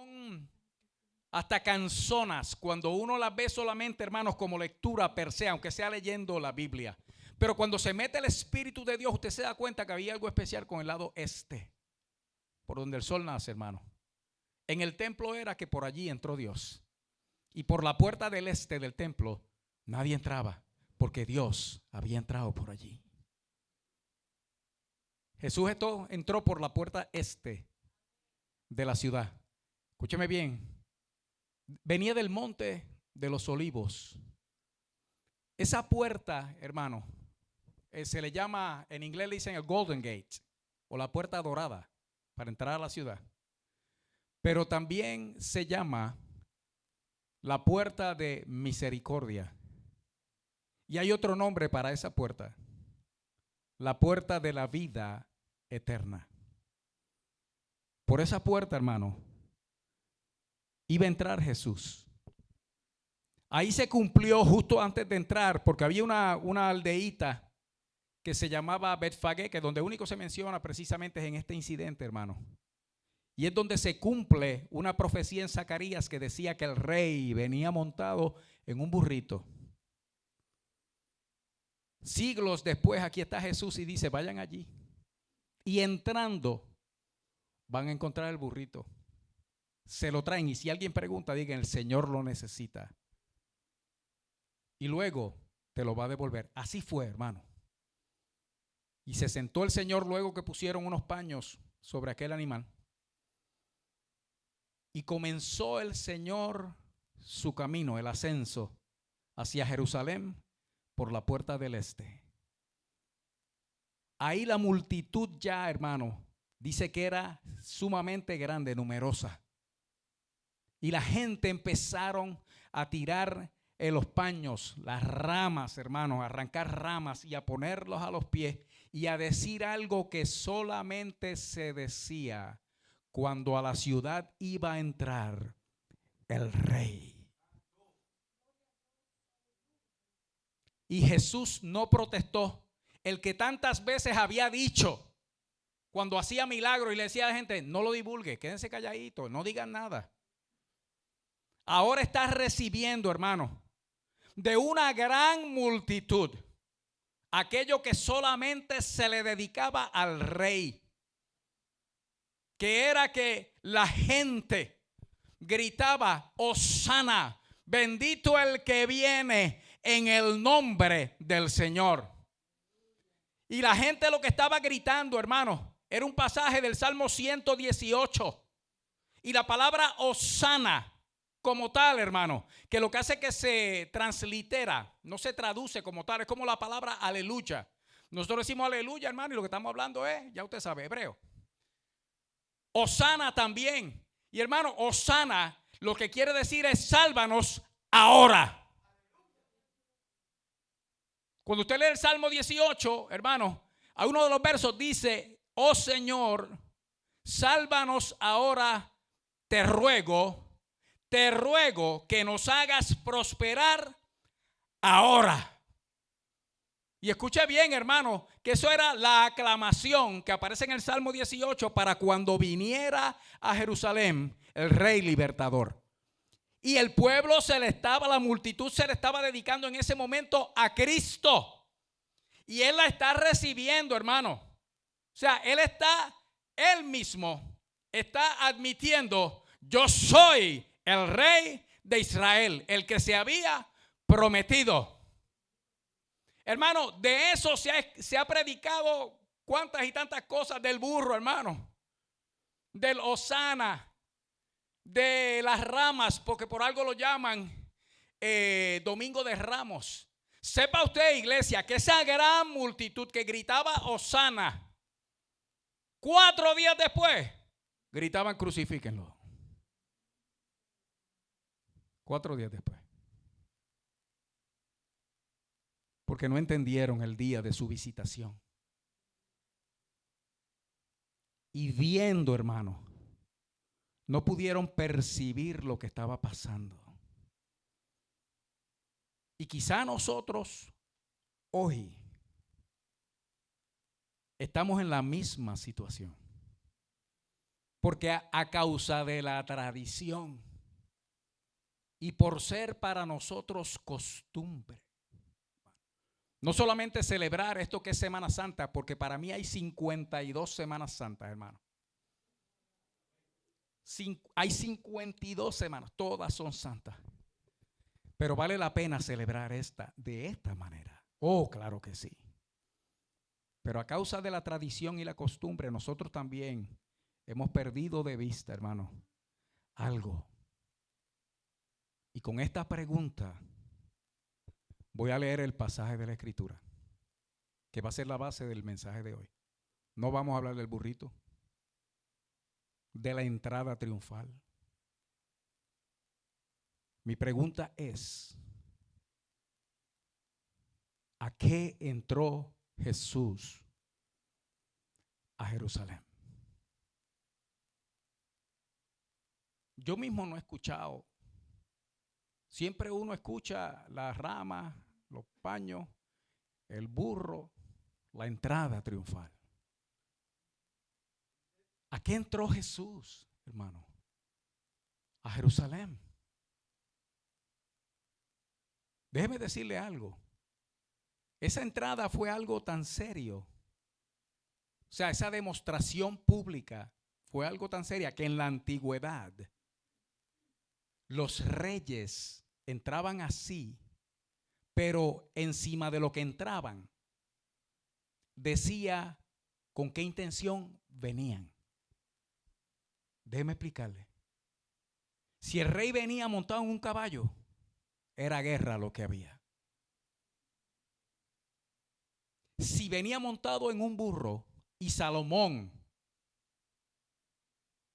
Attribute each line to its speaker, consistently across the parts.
Speaker 1: son hasta canzonas cuando uno las ve solamente, hermanos, como lectura per se, aunque sea leyendo la Biblia. Pero cuando se mete el Espíritu de Dios, usted se da cuenta que había algo especial con el lado este, por donde el sol nace, hermano. En el templo era que por allí entró Dios. Y por la puerta del este del templo nadie entraba, porque Dios había entrado por allí. Jesús entró por la puerta este de la ciudad. Escúcheme bien. Venía del monte de los olivos. Esa puerta, hermano, se le llama, en inglés le dicen el Golden Gate o la puerta dorada para entrar a la ciudad. Pero también se llama la puerta de misericordia. Y hay otro nombre para esa puerta: la puerta de la vida eterna. Por esa puerta, hermano, iba a entrar Jesús. Ahí se cumplió justo antes de entrar, porque había una aldeíta que se llamaba Betfagé, que donde único se menciona precisamente es en este incidente, hermano. Y es donde se cumple una profecía en Zacarías que decía que el rey venía montado en un burrito. Siglos después, aquí está Jesús y dice: vayan allí. Y entrando, van a encontrar el burrito. Se lo traen, y si alguien pregunta, digan: el Señor lo necesita. Y luego te lo va a devolver. Así fue, hermano. Y se sentó el Señor luego que pusieron unos paños sobre aquel animal. Y comenzó el Señor su camino, el ascenso hacia Jerusalén por la puerta del este. Ahí la multitud ya, hermano, dice que era sumamente grande, numerosa. Y la gente empezaron a tirar los paños, las ramas, hermanos, a arrancar ramas y a ponerlos a los pies y a decir algo que solamente se decía cuando a la ciudad iba a entrar el rey. Y Jesús no protestó. El que tantas veces había dicho cuando hacía milagros y le decía a la gente: no lo divulgue, quédense calladitos, no digan nada. Ahora está recibiendo, hermano, de una gran multitud aquello que solamente se le dedicaba al rey, que era que la gente gritaba: Hosana, bendito el que viene en el nombre del Señor. Y la gente lo que estaba gritando, hermano, era un pasaje del Salmo 118. Y la palabra Hosana como tal, hermano, que lo que hace que se translitera, no se traduce como tal, es como la palabra aleluya. Nosotros decimos aleluya, hermano, y lo que estamos hablando es, ya usted sabe, hebreo. Hosana también. Y hermano, Hosana lo que quiere decir es: sálvanos ahora. Cuando usted lee el Salmo 18, hermano, a uno de los versos dice: oh Señor, sálvanos ahora, te ruego que nos hagas prosperar ahora. Y escuche bien, hermano, que eso era la aclamación que aparece en el Salmo 18 para cuando viniera a Jerusalén el rey libertador. Y el pueblo la multitud se le estaba dedicando en ese momento a Cristo. Y él la está recibiendo, hermano. O sea, él mismo está admitiendo: yo soy el rey de Israel, el que se había prometido. Hermano, de eso se ha predicado cuantas y tantas cosas, del burro, hermano, del hosana, de las ramas, porque por algo lo llaman Domingo de Ramos. Sepa usted, iglesia, que esa gran multitud que gritaba hosana, 4 días después gritaban: crucifíquenlo. 4 días después. Porque no entendieron el día de su visitación. Y viendo, hermano, no pudieron percibir lo que estaba pasando. Y quizá nosotros hoy estamos en la misma situación. Porque a causa de la tradición y por ser para nosotros costumbre. No solamente celebrar esto que es Semana Santa, porque para mí hay 52 Semanas Santas, hermano. Hay 52 semanas, todas son santas. Pero vale la pena celebrar esta de esta manera. Oh, claro que sí. Pero a causa de la tradición y la costumbre, nosotros también hemos perdido de vista, hermano, algo. Y con esta pregunta voy a leer el pasaje de la Escritura, que va a ser la base del mensaje de hoy. No vamos a hablar del burrito, de la entrada triunfal. Mi pregunta es, ¿a qué entró Jesús a Jerusalén? Yo mismo no he escuchado. Siempre uno escucha las ramas, los paños, el burro, la entrada triunfal. ¿A qué entró Jesús, hermano? A Jerusalén. Déjeme decirle algo. Esa entrada fue algo tan serio. O sea, esa demostración pública fue algo tan seria que en la antigüedad los reyes entraban así, pero encima de lo que entraban decía con qué intención venían. Déjeme explicarle. Si el rey venía montado en un caballo, era guerra lo que había. Si venía montado en un burro y Salomón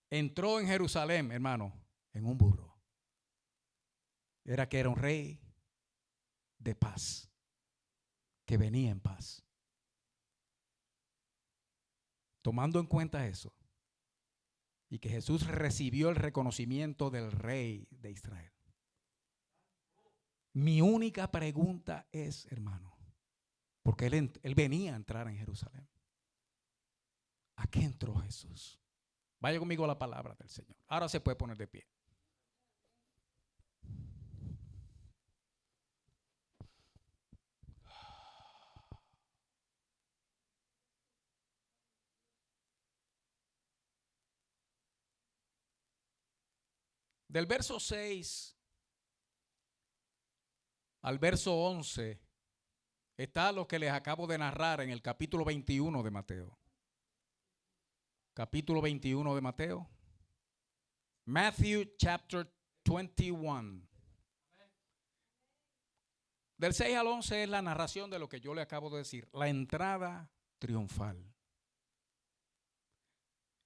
Speaker 1: entró en Jerusalén, hermano, en un burro, era que era un rey de paz, que venía en paz. Tomando en cuenta eso, y que Jesús recibió el reconocimiento del rey de Israel. Mi única pregunta es, hermano, porque él venía a entrar en Jerusalén. ¿A qué entró Jesús? Vaya conmigo a la palabra del Señor. Ahora se puede poner de pie. Del verso 6 al verso 11 está lo que les acabo de narrar en el capítulo 21 de Mateo. Capítulo 21 de Mateo. Matthew chapter 21. Del 6 al 11 es la narración de lo que yo le acabo de decir, la entrada triunfal.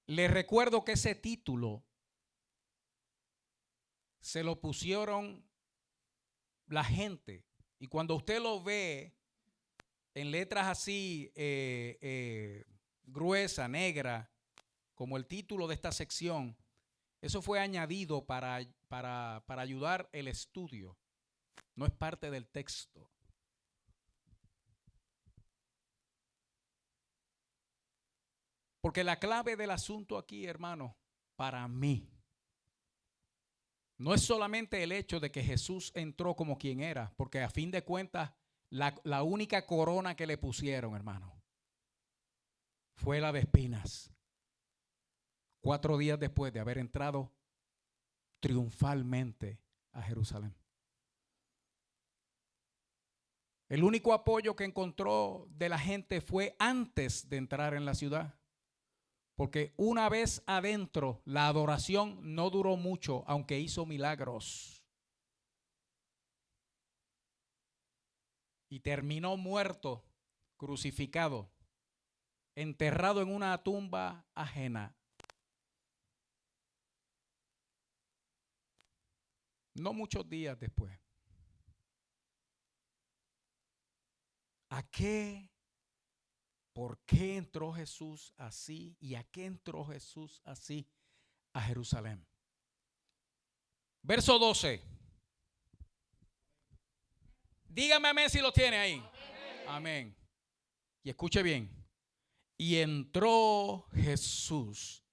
Speaker 1: Les recuerdo que ese título se lo pusieron la gente, y cuando usted lo ve en letras así gruesa, negra, como el título de esta sección, eso fue añadido para ayudar el estudio. No es parte del texto. Porque la clave del asunto aquí, hermano, para mí, no es solamente el hecho de que Jesús entró como quien era, porque a fin de cuentas, la única corona que le pusieron, hermano, fue la de espinas. 4 días después de haber entrado triunfalmente a Jerusalén. El único apoyo que encontró de la gente fue antes de entrar en la ciudad. Porque una vez adentro, la adoración no duró mucho, aunque hizo milagros. Y terminó muerto, crucificado, enterrado en una tumba ajena. No muchos días después. ¿A qué? ¿Por qué entró Jesús así? ¿Y a qué entró Jesús así a Jerusalén? Verso 12. Dígame amén si lo tiene ahí. Amén. Amén. Y escuche bien. Y entró Jesús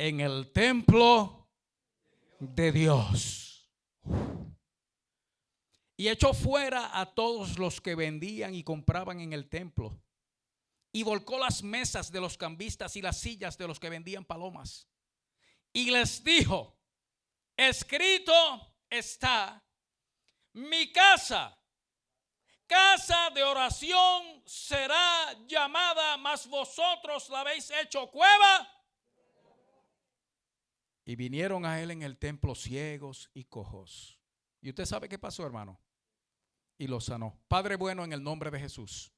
Speaker 1: en el templo de Dios. Y echó fuera a todos los que vendían y compraban en el templo. Y volcó las mesas de los cambistas y las sillas de los que vendían palomas. Y les dijo: escrito está, mi casa, casa de oración será llamada, mas vosotros la habéis hecho cueva. Y vinieron a él en el templo ciegos y cojos. ¿Y usted sabe qué pasó, hermano? Y los sanó. Padre bueno, en el nombre de Jesús,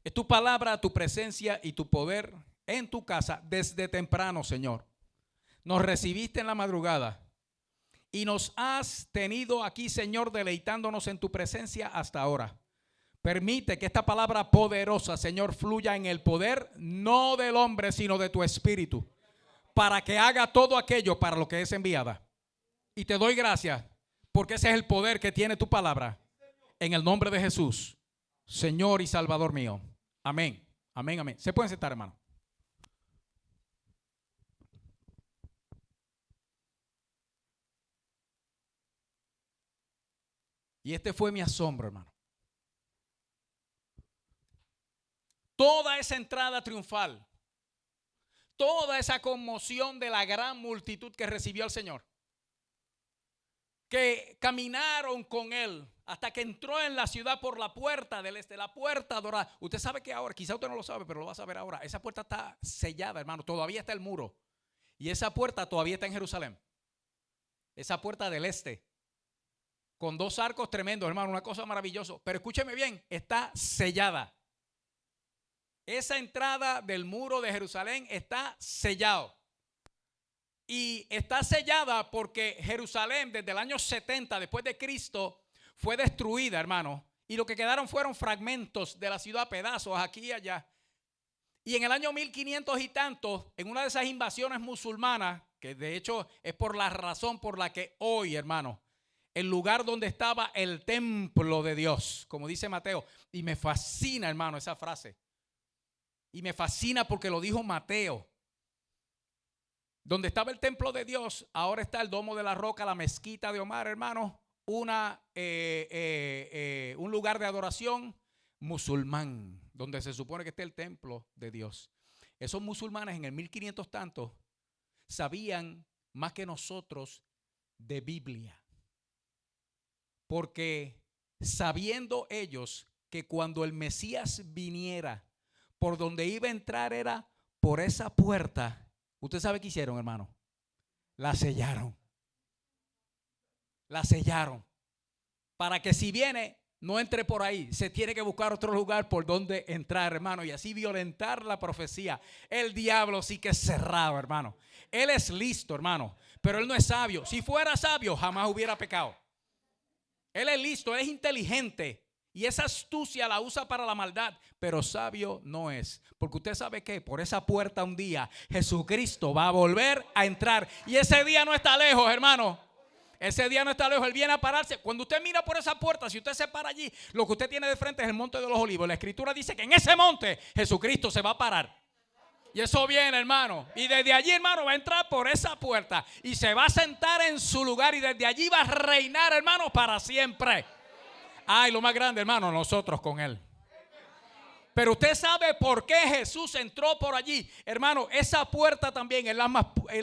Speaker 1: es tu palabra, tu presencia y tu poder en tu casa desde temprano, Señor. Nos recibiste en la madrugada y nos has tenido aquí, Señor, deleitándonos en tu presencia hasta ahora. Permite que esta palabra poderosa, Señor, fluya en el poder, no del hombre, sino de tu espíritu, para que haga todo aquello para lo que es enviada. Y te doy gracias, porque ese es el poder que tiene tu palabra. En el nombre de Jesús, Señor y Salvador mío. Amén, amén, amén. Se pueden sentar, hermano. Y este fue mi asombro, hermano. Toda esa entrada triunfal, toda esa conmoción de la gran multitud que recibió al Señor, que caminaron con él hasta que entró en la ciudad por la puerta del este, la puerta dorada. Usted sabe que ahora, quizá usted no lo sabe, pero lo va a saber ahora, esa puerta está sellada, hermano, todavía está el muro. Y esa puerta todavía está en Jerusalén. Esa puerta del este, con 2 arcos tremendos, hermano, una cosa maravillosa. Pero escúcheme bien, está sellada. Esa entrada del muro de Jerusalén está sellado. Y está sellada porque Jerusalén desde el año 70 después de Cristo fue destruida, hermano. Y lo que quedaron fueron fragmentos de la ciudad, pedazos aquí y allá. Y en el año 1500 y tantos, en una de esas invasiones musulmanas, que de hecho es por la razón por la que hoy, hermano, el lugar donde estaba el templo de Dios, como dice Mateo, y me fascina, hermano, esa frase. Y me fascina porque lo dijo Mateo. Donde estaba el templo de Dios, ahora está el Domo de la Roca, la mezquita de Omar, hermano, un lugar de adoración musulmán, donde se supone que está el templo de Dios. Esos musulmanes en el 1500 tantos sabían más que nosotros de Biblia, porque sabiendo ellos que cuando el Mesías viniera, por donde iba a entrar era por esa puerta. ¿Usted sabe qué hicieron, hermano? La sellaron. La sellaron. Para que si viene, no entre por ahí. Se tiene que buscar otro lugar por donde entrar, hermano. Y así violentar la profecía. El diablo sí que es cerrado, hermano. Él es listo, hermano. Pero él no es sabio. Si fuera sabio, jamás hubiera pecado. Él es listo, él es inteligente. Y esa astucia la usa para la maldad, pero sabio no es. Porque usted sabe que por esa puerta un día Jesucristo va a volver a entrar. Y ese día no está lejos, hermano. Ese día no está lejos, Él viene a pararse. Cuando usted mira por esa puerta, si usted se para allí, lo que usted tiene de frente es el monte de los olivos. La escritura dice que en ese monte Jesucristo se va a parar. Y eso viene, hermano. Y desde allí, hermano, va a entrar por esa puerta y se va a sentar en su lugar. Y desde allí va a reinar, hermano, para siempre. Ay, lo más grande, hermano, nosotros con Él. Pero usted sabe por qué Jesús entró por allí. Hermano, esa puerta también es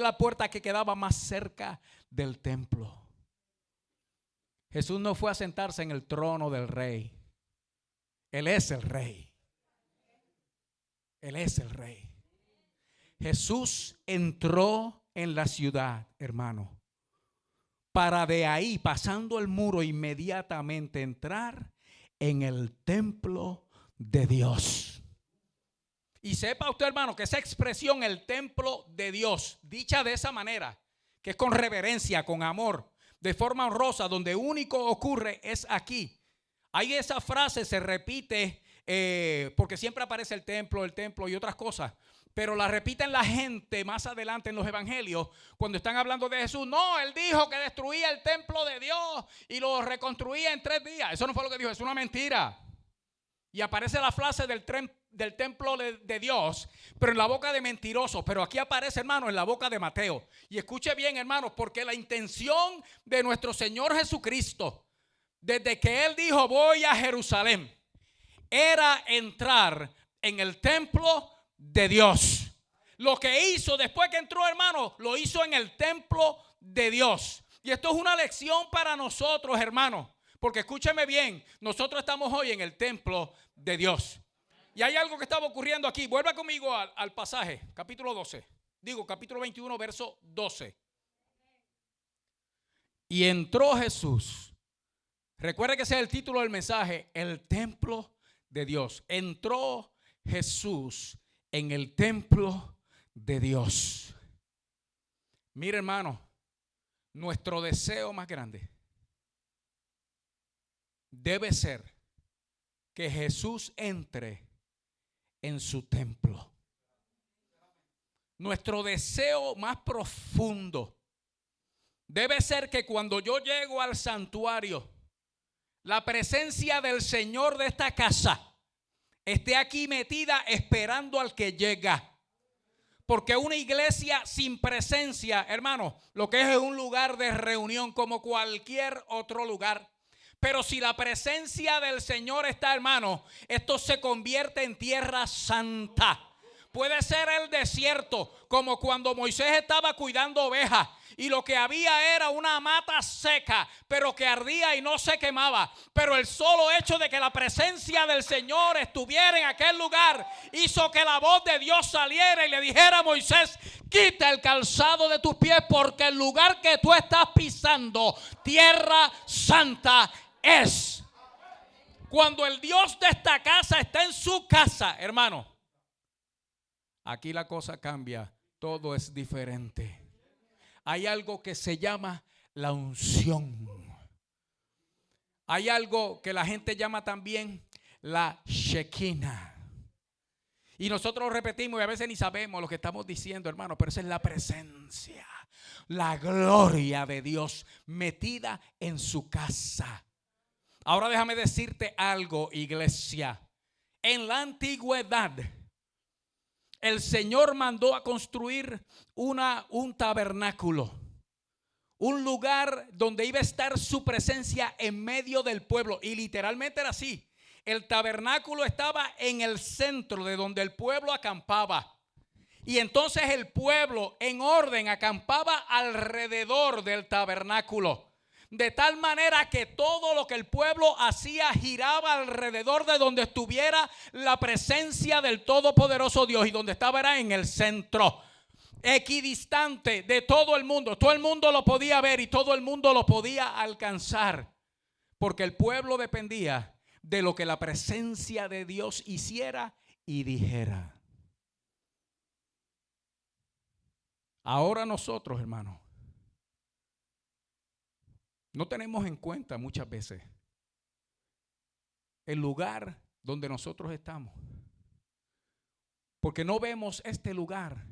Speaker 1: la puerta que quedaba más cerca del templo. Jesús no fue a sentarse en el trono del rey. Él es el rey. Él es el rey. Jesús entró en la ciudad, hermano, para de ahí, pasando el muro, inmediatamente entrar en el templo de Dios. Y sepa usted, hermano, que esa expresión, el templo de Dios, dicha de esa manera, que es con reverencia, con amor, de forma honrosa, donde único ocurre es aquí. Ahí esa frase se repite porque siempre aparece el templo y otras cosas. Pero la repiten la gente más adelante en los evangelios cuando están hablando de Jesús. No, Él dijo que destruía el templo de Dios y lo reconstruía en 3 días. Eso no fue lo que dijo, es una mentira. Y aparece la frase del del templo de Dios, pero en la boca de mentirosos. Pero aquí aparece, hermano, en la boca de Mateo. Y escuche bien, hermanos, porque la intención de nuestro Señor Jesucristo, desde que Él dijo voy a Jerusalén, era entrar en el templo de Dios. Lo que hizo después que entró, hermano, lo hizo en el templo de Dios. Y esto es una lección para nosotros, hermanos, porque escúcheme bien, nosotros estamos hoy en el templo de Dios. Y hay algo que estaba ocurriendo aquí. Vuelva conmigo al pasaje, capítulo 12. Digo, capítulo 21, verso 12. Y entró Jesús. Recuerde que ese es el título del mensaje, el templo de Dios. Entró Jesús en el templo de Dios. Mire, hermano, nuestro deseo más grande debe ser que Jesús entre en su templo. Nuestro deseo más profundo debe ser que cuando yo llego al santuario, la presencia del Señor de esta casa esté aquí metida esperando al que llega. Porque una iglesia sin presencia, hermano, lo que es un lugar de reunión como cualquier otro lugar. Pero si la presencia del Señor está, hermano, esto se convierte en tierra santa. Puede ser el desierto, como cuando Moisés estaba cuidando ovejas y lo que había era una mata seca, pero que ardía y no se quemaba. Pero el solo hecho de que la presencia del Señor estuviera en aquel lugar hizo que la voz de Dios saliera y le dijera a Moisés: quita el calzado de tus pies, porque el lugar que tú estás pisando, tierra santa es. Cuando el Dios de esta casa está en su casa, hermano, aquí la cosa cambia, todo es diferente. Hay algo que se llama la unción. Hay algo que la gente llama también la Shekinah. Y nosotros repetimos y a veces ni sabemos lo que estamos diciendo, hermano, pero esa es la presencia, la gloria de Dios metida en su casa. Ahora déjame decirte algo, iglesia. En la antigüedad, el Señor mandó a construir un tabernáculo, un lugar donde iba a estar su presencia en medio del pueblo. Y literalmente era así. El tabernáculo estaba en el centro de donde el pueblo acampaba. Y entonces el pueblo en orden acampaba alrededor del tabernáculo. De tal manera que todo lo que el pueblo hacía giraba alrededor de donde estuviera la presencia del Todopoderoso Dios. Y donde estaba era en el centro, equidistante de todo el mundo. Todo el mundo lo podía ver y todo el mundo lo podía alcanzar. Porque el pueblo dependía de lo que la presencia de Dios hiciera y dijera. Ahora nosotros, hermanos, no tenemos en cuenta muchas veces el lugar donde nosotros estamos, porque no vemos este lugar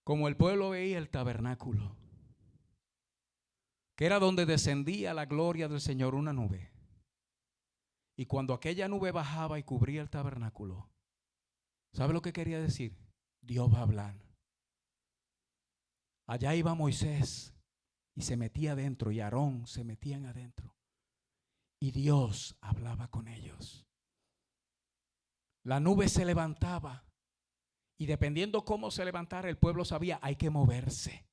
Speaker 1: como el pueblo veía el tabernáculo, que era donde descendía la gloria del Señor, una nube. Y cuando aquella nube bajaba y cubría el tabernáculo, ¿sabe lo que quería decir? Dios va a hablar. Allá iba Moisés y se metía adentro, y Aarón se metían adentro, y Dios hablaba con ellos. La nube se levantaba, y dependiendo cómo se levantara, el pueblo sabía, hay que moverse.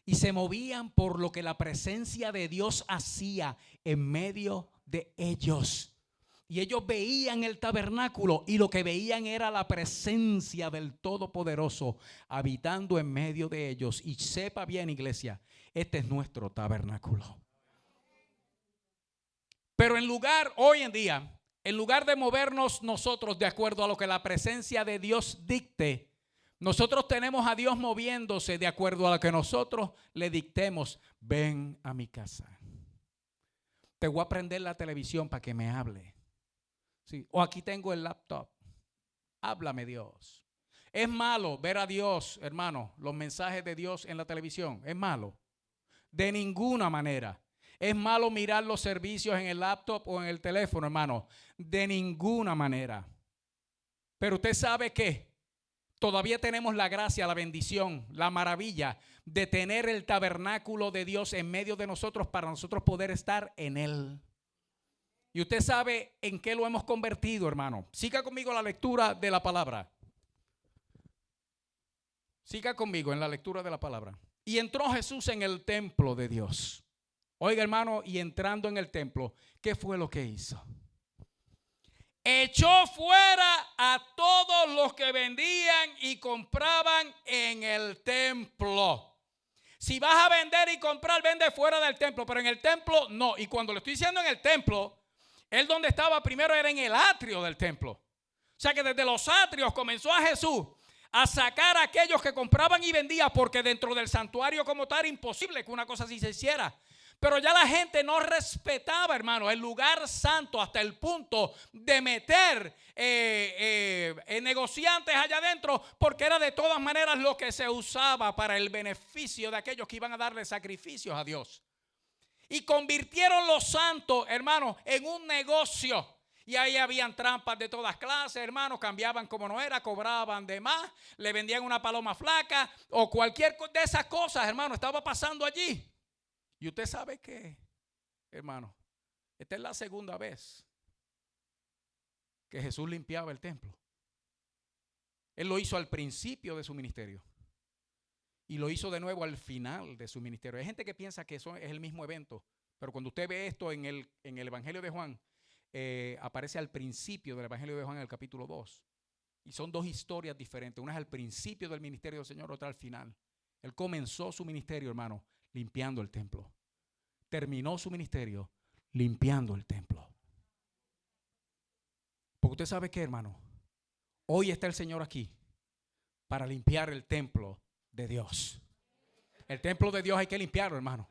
Speaker 1: Y se movían por lo que la presencia de Dios hacía en medio de ellos. Y ellos veían el tabernáculo, y lo que veían era la presencia del Todopoderoso habitando en medio de ellos. Y sepa bien, iglesia, este es nuestro tabernáculo. Pero hoy en día, en lugar de movernos nosotros de acuerdo a lo que la presencia de Dios dicte, nosotros tenemos a Dios moviéndose de acuerdo a lo que nosotros le dictemos. Ven a mi casa. Te voy a prender la televisión para que me hable. Sí. O aquí tengo el laptop. Háblame, Dios. ¿Es malo ver a Dios, hermano, los mensajes de Dios en la televisión? ¿Es malo? De ninguna manera. ¿Es malo mirar los servicios en el laptop o en el teléfono, hermano? De ninguna manera. Pero usted sabe que todavía tenemos la gracia, la bendición, la maravilla de tener el tabernáculo de Dios en medio de nosotros para nosotros poder estar en Él. Y usted sabe en qué lo hemos convertido, hermano. Siga conmigo la lectura de la palabra. Siga conmigo en la lectura de la palabra. Y entró Jesús en el templo de Dios. Oiga, hermano, y entrando en el templo, ¿qué fue lo que hizo? Echó fuera a todos los que vendían y compraban en el templo. Si vas a vender y comprar, vende fuera del templo, pero en el templo no. Y cuando le estoy diciendo en el templo, él donde estaba primero era en el atrio del templo. O sea que desde los atrios comenzó a Jesús a sacar a aquellos que compraban y vendían, porque dentro del santuario como tal era imposible que una cosa así se hiciera. Pero ya la gente no respetaba, hermano, el lugar santo hasta el punto de meter negociantes allá adentro, porque era de todas maneras lo que se usaba para el beneficio de aquellos que iban a darle sacrificios a Dios. Y convirtieron los santos, hermano, en un negocio. Y ahí habían trampas de todas clases, hermanos, cambiaban como no era, cobraban de más, le vendían una paloma flaca o cualquier de esas cosas, hermano, estaba pasando allí. Y usted sabe que, hermano, esta es la segunda vez que Jesús limpiaba el templo. Él lo hizo al principio de su ministerio y lo hizo de nuevo al final de su ministerio. Hay gente que piensa que eso es el mismo evento, pero cuando usted ve esto en el Evangelio de Juan, aparece al principio del Evangelio de Juan en el capítulo 2. Y son dos historias diferentes. Una es al principio del ministerio del Señor, otra al final. Él comenzó su ministerio, hermano, limpiando el templo. Terminó su ministerio limpiando el templo. Porque usted sabe qué, hermano, hoy está el Señor aquí para limpiar el templo de Dios. El templo de Dios hay que limpiarlo, hermano.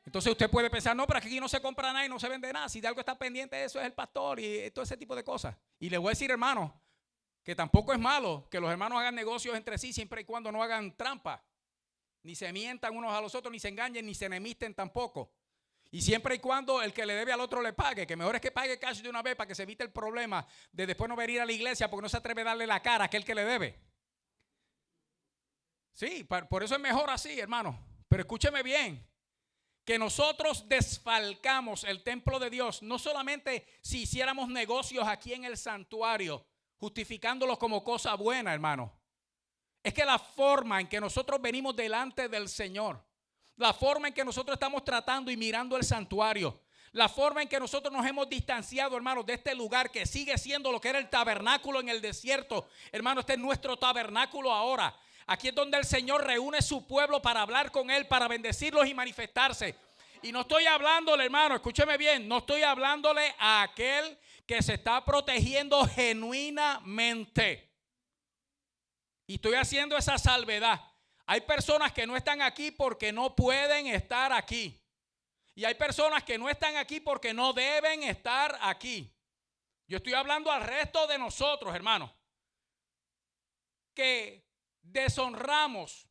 Speaker 1: Entonces usted puede pensar, no, pero aquí no se compra nada y no se vende nada. Si de algo está pendiente de eso es el pastor y todo ese tipo de cosas. Y le voy a decir, hermano, que tampoco es malo que los hermanos hagan negocios entre sí siempre y cuando no hagan trampa. Ni se mientan unos a los otros, ni se engañen, ni se enemisten tampoco. Y siempre y cuando el que le debe al otro le pague, que mejor es que pague cash de una vez para que se evite el problema de después no venir a la iglesia porque no se atreve a darle la cara a aquel que le debe. Sí, por eso es mejor así, hermano. Pero escúcheme bien, que nosotros desfalcamos el templo de Dios, no solamente si hiciéramos negocios aquí en el santuario, justificándolos como cosa buena, hermano. Es que la forma en que nosotros venimos delante del Señor, la forma en que nosotros estamos tratando y mirando el santuario, la forma en que nosotros nos hemos distanciado, hermanos, de este lugar que sigue siendo lo que era el tabernáculo en el desierto. Hermano, este es nuestro tabernáculo ahora. Aquí es donde el Señor reúne su pueblo para hablar con Él, para bendecirlos y manifestarse. Y no estoy hablándole, hermano, escúcheme bien, no estoy hablándole a aquel que se está protegiendo genuinamente. Y estoy haciendo esa salvedad. Hay personas que no están aquí porque no pueden estar aquí. Y hay personas que no están aquí porque no deben estar aquí. Yo estoy hablando al resto de nosotros, hermano, que deshonramos,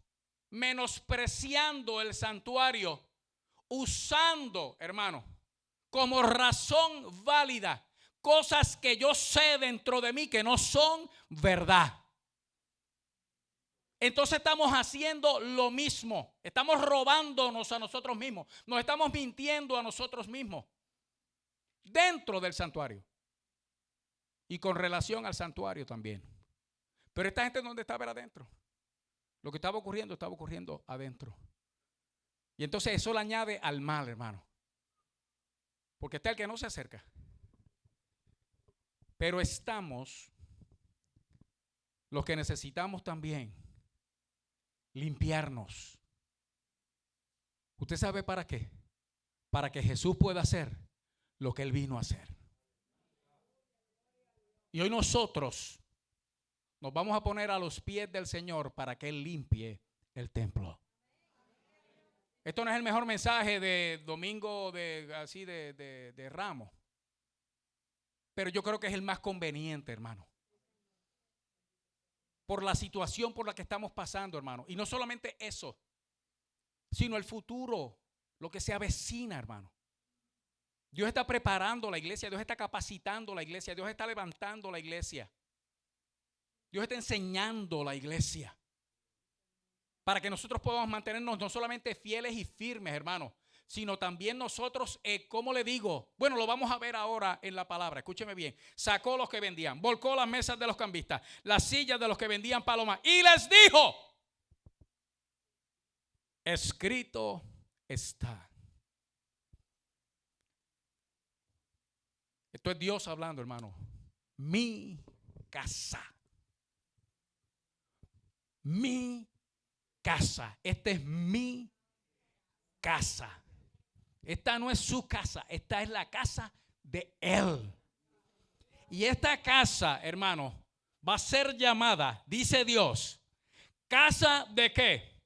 Speaker 1: menospreciando el santuario, usando, hermano, como razón válida cosas que yo sé dentro de mí que no son verdad. Entonces estamos haciendo lo mismo. Estamos robándonos a nosotros mismos. Nos estamos mintiendo a nosotros mismos dentro del santuario y con relación al santuario también. Pero esta gente, ¿dónde estaba? Era adentro. Lo que estaba ocurriendo adentro. Y entonces eso le añade al mal, hermano. Porque está el que no se acerca. Pero estamos los que necesitamos también limpiarnos. ¿Usted sabe para qué? Para que Jesús pueda hacer lo que Él vino a hacer. Y hoy nosotros nos vamos a poner a los pies del Señor para que Él limpie el templo. Esto no es el mejor mensaje de domingo de Ramos, pero yo creo que es el más conveniente, hermano. Por la situación por la que estamos pasando, hermano. Y no solamente eso, sino el futuro. lo que se avecina, hermano. Dios está preparando la iglesia, Dios está capacitando la iglesia, Dios está levantando la iglesia. Dios está enseñando la iglesia para que nosotros podamos mantenernos no solamente fieles y firmes, hermano, sino también nosotros, ¿cómo le digo? Bueno, lo vamos a ver ahora en la palabra. Escúcheme bien. Sacó los que vendían, volcó las mesas de los cambistas, las sillas de los que vendían palomas y les dijo: escrito está. Esto es Dios hablando, hermano. Mi casa. Mi casa. Esta es mi casa. Esta no es su casa, esta es la casa de Él. Y esta casa, hermano, va a ser llamada, dice Dios, casa de ¿qué?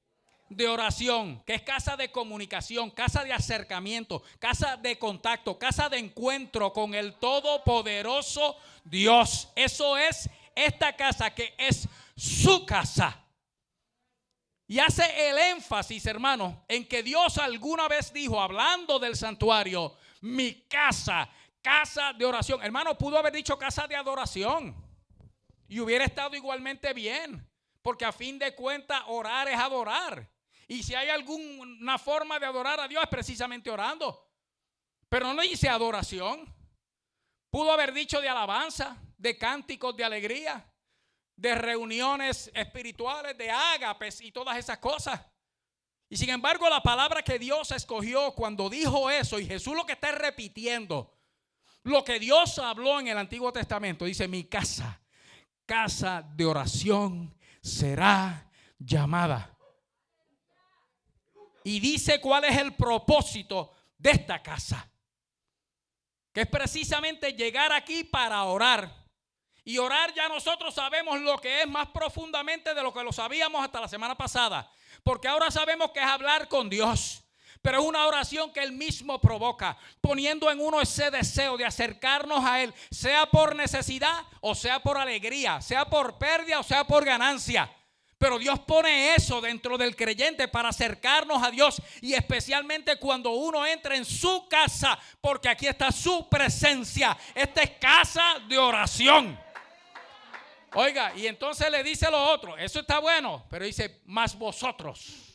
Speaker 1: De oración, que es casa de comunicación, casa de acercamiento, casa de contacto, casa de encuentro con el todopoderoso Dios. Eso es esta casa, que es su casa. Y hace el énfasis, hermano, en que Dios alguna vez dijo, hablando del santuario, mi casa, casa de oración. Hermano, pudo haber dicho casa de adoración y hubiera estado igualmente bien, porque a fin de cuentas orar es adorar. Y si hay alguna forma de adorar a Dios es precisamente orando. Pero no dice adoración. Pudo haber dicho de alabanza, de cánticos de alegría, de reuniones espirituales, de ágapes y todas esas cosas. Y sin embargo, la palabra que Dios escogió cuando dijo eso, y Jesús lo que está repitiendo, lo que Dios habló en el Antiguo Testamento, dice: mi casa, casa de oración será llamada. Y dice cuál es el propósito de esta casa, que es precisamente llegar aquí para orar. Y orar, ya nosotros sabemos lo que es más profundamente de lo que lo sabíamos hasta la semana pasada. Porque ahora sabemos que es hablar con Dios. Pero es una oración que Él mismo provoca, poniendo en uno ese deseo de acercarnos a Él, sea por necesidad o sea por alegría, sea por pérdida o sea por ganancia. Pero Dios pone eso dentro del creyente para acercarnos a Dios, y especialmente cuando uno entra en su casa, porque aquí está su presencia. Esta es casa de oración. Oiga, y entonces le dice lo otro, eso está bueno, pero dice: más vosotros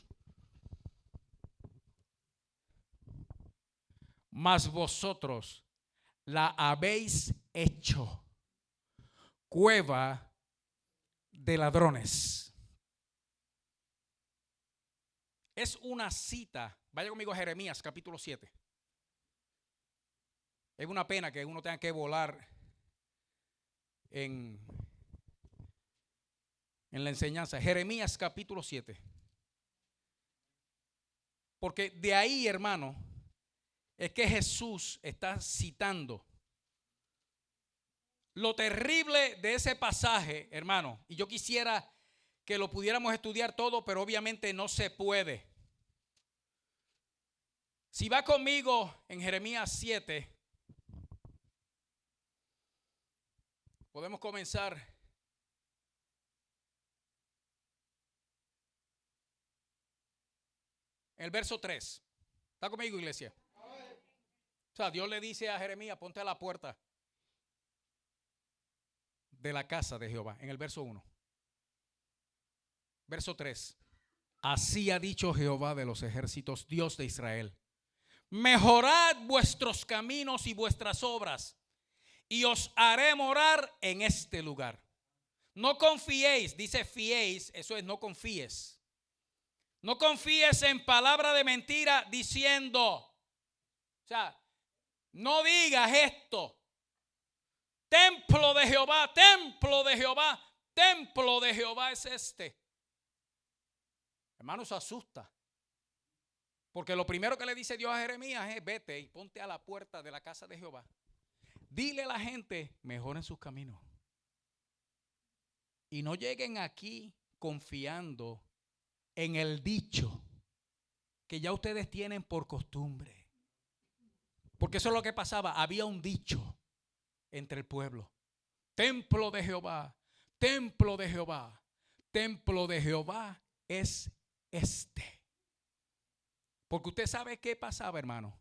Speaker 1: la habéis hecho cueva de ladrones. Es una cita. Vaya conmigo a Jeremías capítulo 7. Es una pena que uno tenga que volar en la enseñanza. Jeremías capítulo 7. Porque de ahí, hermano, es que Jesús está citando lo terrible de ese pasaje, hermano. Y yo quisiera que lo pudiéramos estudiar todo, pero obviamente no se puede. Si va conmigo en Jeremías 7, podemos comenzar. El verso 3. ¿Está conmigo, iglesia? O sea, Dios le dice a Jeremías: ponte a la puerta de la casa de Jehová. En el verso 1. Verso 3. Así ha dicho Jehová de los ejércitos, Dios de Israel: mejorad vuestros caminos y vuestras obras, y os haré morar en este lugar. No confiéis, dice fiéis, eso es no confíes. No confíes en palabra de mentira diciendo, o sea, no digas esto: templo de Jehová, templo de Jehová, templo de Jehová es este. Hermano, se asusta. Porque lo primero que le dice Dios a Jeremías es: vete y ponte a la puerta de la casa de Jehová. Dile a la gente: mejoren sus caminos. Y no lleguen aquí confiando en el dicho que ya ustedes tienen por costumbre. Porque eso es lo que pasaba. Había un dicho entre el pueblo: templo de Jehová, templo de Jehová, templo de Jehová es este. Porque usted sabe qué pasaba, hermano.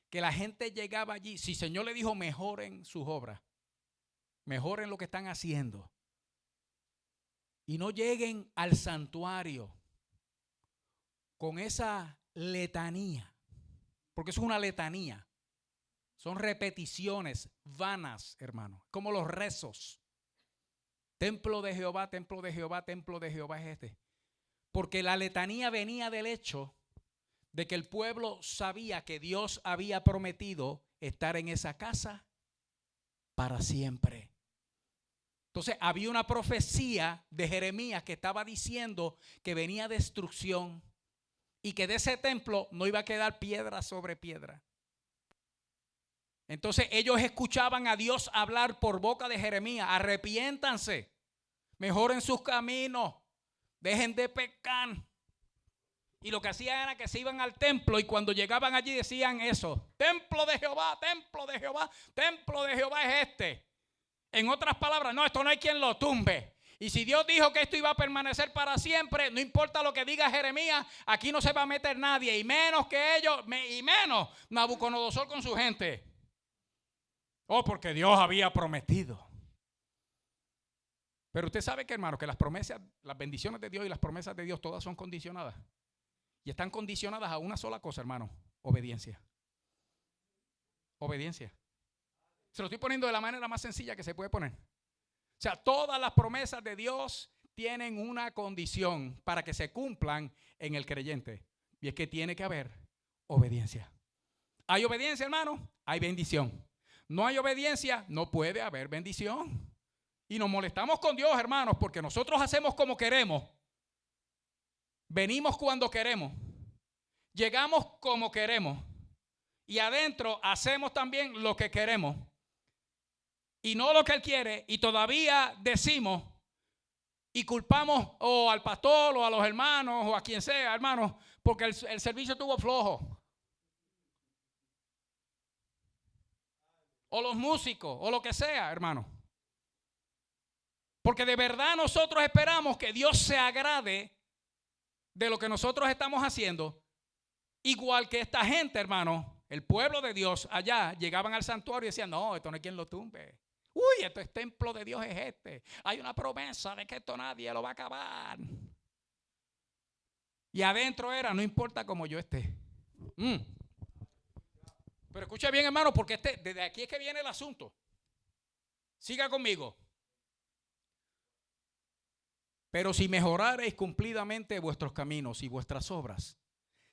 Speaker 1: Que la gente llegaba allí. Si el Señor le dijo, mejoren sus obras, mejoren lo que están haciendo, y no lleguen al santuario con esa letanía, porque eso es una letanía. Son repeticiones vanas, hermano, como los rezos. Templo de Jehová, templo de Jehová, templo de Jehová es este. Porque la letanía venía del hecho de que el pueblo sabía que Dios había prometido estar en esa casa para siempre. Entonces había una profecía de Jeremías que estaba diciendo que venía destrucción y que de ese templo no iba a quedar piedra sobre piedra. Entonces ellos escuchaban a Dios hablar por boca de Jeremías: arrepiéntanse, mejoren sus caminos, dejen de pecar. Y lo que hacían era que se iban al templo y cuando llegaban allí decían eso: templo de Jehová, templo de Jehová, templo de Jehová es este. En otras palabras, no, esto no hay quien lo tumbe. Y si Dios dijo que esto iba a permanecer para siempre, no importa lo que diga Jeremías, aquí no se va a meter nadie, y menos que ellos, y menos Nabucodonosor con su gente. Oh, porque Dios había prometido. Pero usted sabe que, hermano, que las promesas, las bendiciones de Dios y las promesas de Dios todas son condicionadas. Y están condicionadas a una sola cosa, hermano: obediencia. Obediencia. Se lo estoy poniendo de la manera más sencilla que se puede poner. O sea, todas las promesas de Dios tienen una condición para que se cumplan en el creyente. Y es que tiene que haber obediencia. ¿Hay obediencia, hermano? Hay bendición. No hay obediencia, no puede haber bendición. Y nos molestamos con Dios, hermanos, porque nosotros hacemos como queremos. Venimos cuando queremos. Llegamos como queremos. Y adentro hacemos también lo que queremos. Y no lo que Él quiere. Y todavía decimos y culpamos o al pastor o a los hermanos o a quien sea, hermanos, porque el servicio estuvo flojo. O los músicos o lo que sea, hermano. Porque de verdad nosotros esperamos que Dios se agrade de lo que nosotros estamos haciendo. Igual que esta gente, hermano, el pueblo de Dios allá, llegaban al santuario y decían: no, esto no hay quien lo tumbe. Uy, esto es templo de Dios, es este. Hay una promesa de que esto nadie lo va a acabar. Y adentro era: no importa cómo yo esté. Pero escuche bien, hermano, porque desde aquí es que viene el asunto. Siga conmigo. Pero si mejorareis cumplidamente vuestros caminos y vuestras obras,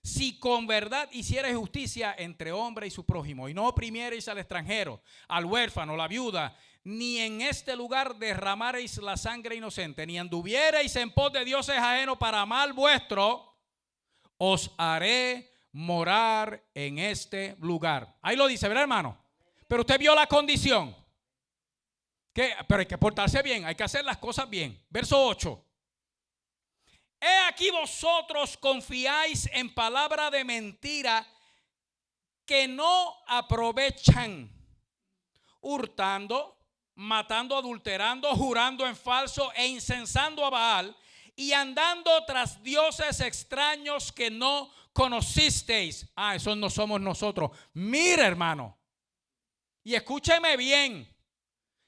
Speaker 1: si con verdad hicierais justicia entre hombre y su prójimo, y no oprimiereis al extranjero, al huérfano, la viuda, ni en este lugar derramareis la sangre inocente, ni anduviereis en pos de dioses ajenos para mal vuestro, os haré morar en este lugar. Ahí lo dice, ¿verdad, hermano? Pero usted vio la condición. Pero hay que portarse bien, hay que hacer las cosas bien. Verso 8. He aquí vosotros confiáis en palabra de mentira que no aprovechan, hurtando, matando, adulterando, jurando en falso e incensando a Baal y andando tras dioses extraños que no conocisteis. Esos no somos nosotros. Mira, hermano, y escúcheme bien,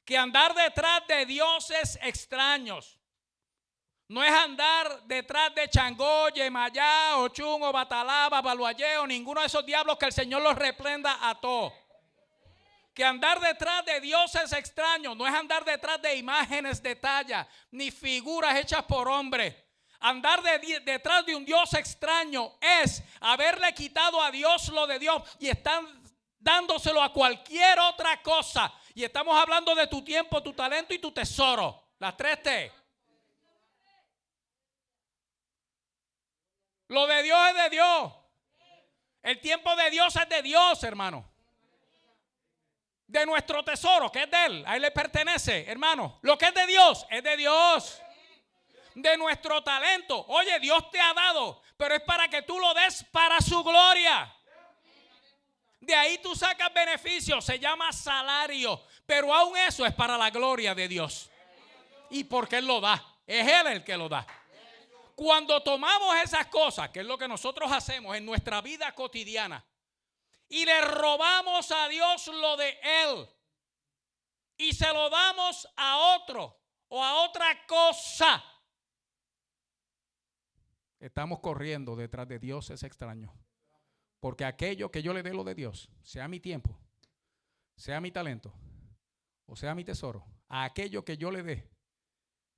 Speaker 1: que andar detrás de dioses extraños no es andar detrás de Changó, Yemayá, Ochun, o Batalá, Babaluayé, o ninguno de esos diablos, que el Señor los reprenda a todos. Que andar detrás de dioses extraños no es andar detrás de imágenes de talla, ni figuras hechas por hombres. Andar detrás de un Dios extraño es haberle quitado a Dios lo de Dios y están dándoselo a cualquier otra cosa. Y estamos hablando de tu tiempo, tu talento y tu tesoro. Las 3 T. Lo de Dios es de Dios. El tiempo de Dios es de Dios, hermano. De nuestro tesoro, que es de Él, a Él le pertenece, hermano. Lo que es de Dios, es de Dios. De nuestro talento, oye, Dios te ha dado, pero es para que tú lo des para su gloria. De ahí tú sacas beneficios, se llama salario, pero aún eso es para la gloria de Dios. Y porque Él lo da, es Él el que lo da. cuando tomamos esas cosas, que es lo que nosotros hacemos en nuestra vida cotidiana, y le robamos a Dios lo de Él, y se lo damos a otro o a otra cosa, estamos corriendo detrás de dioses extraños. Porque aquello que yo le dé lo de Dios, sea mi tiempo, sea mi talento, o sea mi tesoro, a aquello que yo le dé,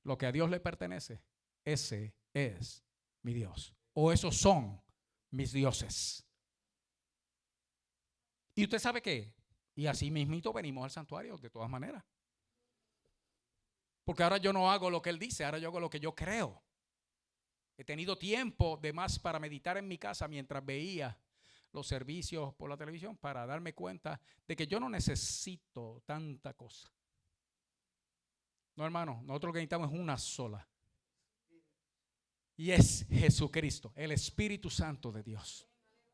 Speaker 1: lo que a Dios le pertenece, ese es mi Dios. O esos son mis dioses. ¿Y usted sabe qué? Y así mismito venimos al santuario de todas maneras. Porque ahora yo no hago lo que Él dice, ahora yo hago lo que yo creo. He tenido tiempo de más para meditar en mi casa mientras veía los servicios por la televisión para darme cuenta de que yo no necesito tanta cosa. No, hermano, nosotros lo que necesitamos es una sola. Y es Jesucristo, el Espíritu Santo de Dios.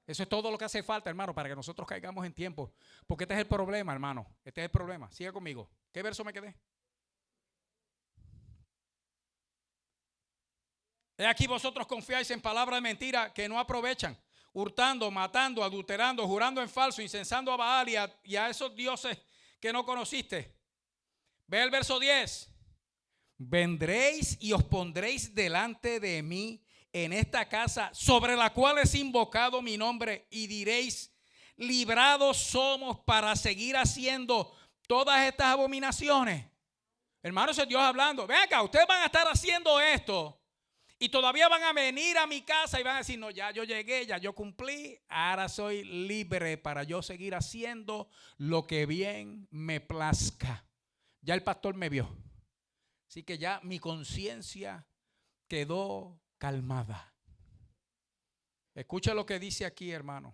Speaker 1: Eso es todo lo que hace falta, hermano, para que nosotros caigamos en tiempo. Porque este es el problema, hermano. Este es el problema. Siga conmigo. ¿Qué verso me quedé? He aquí vosotros confiáis en palabras de mentira que no aprovechan, hurtando, matando, adulterando, jurando en falso, incensando a Baal y a esos dioses que no conociste. Ve el verso 10. Vendréis y os pondréis delante de mí en esta casa sobre la cual es invocado mi nombre y diréis, librados somos para seguir haciendo todas estas abominaciones. Hermanos, es Dios hablando. Ven acá, ustedes van a estar haciendo esto y todavía van a venir a mi casa y van a decir, no, ya yo llegué, ya yo cumplí, ahora soy libre para yo seguir haciendo lo que bien me plazca. Ya el pastor me vio. Así que ya mi conciencia quedó calmada. Escucha lo que dice aquí, hermano.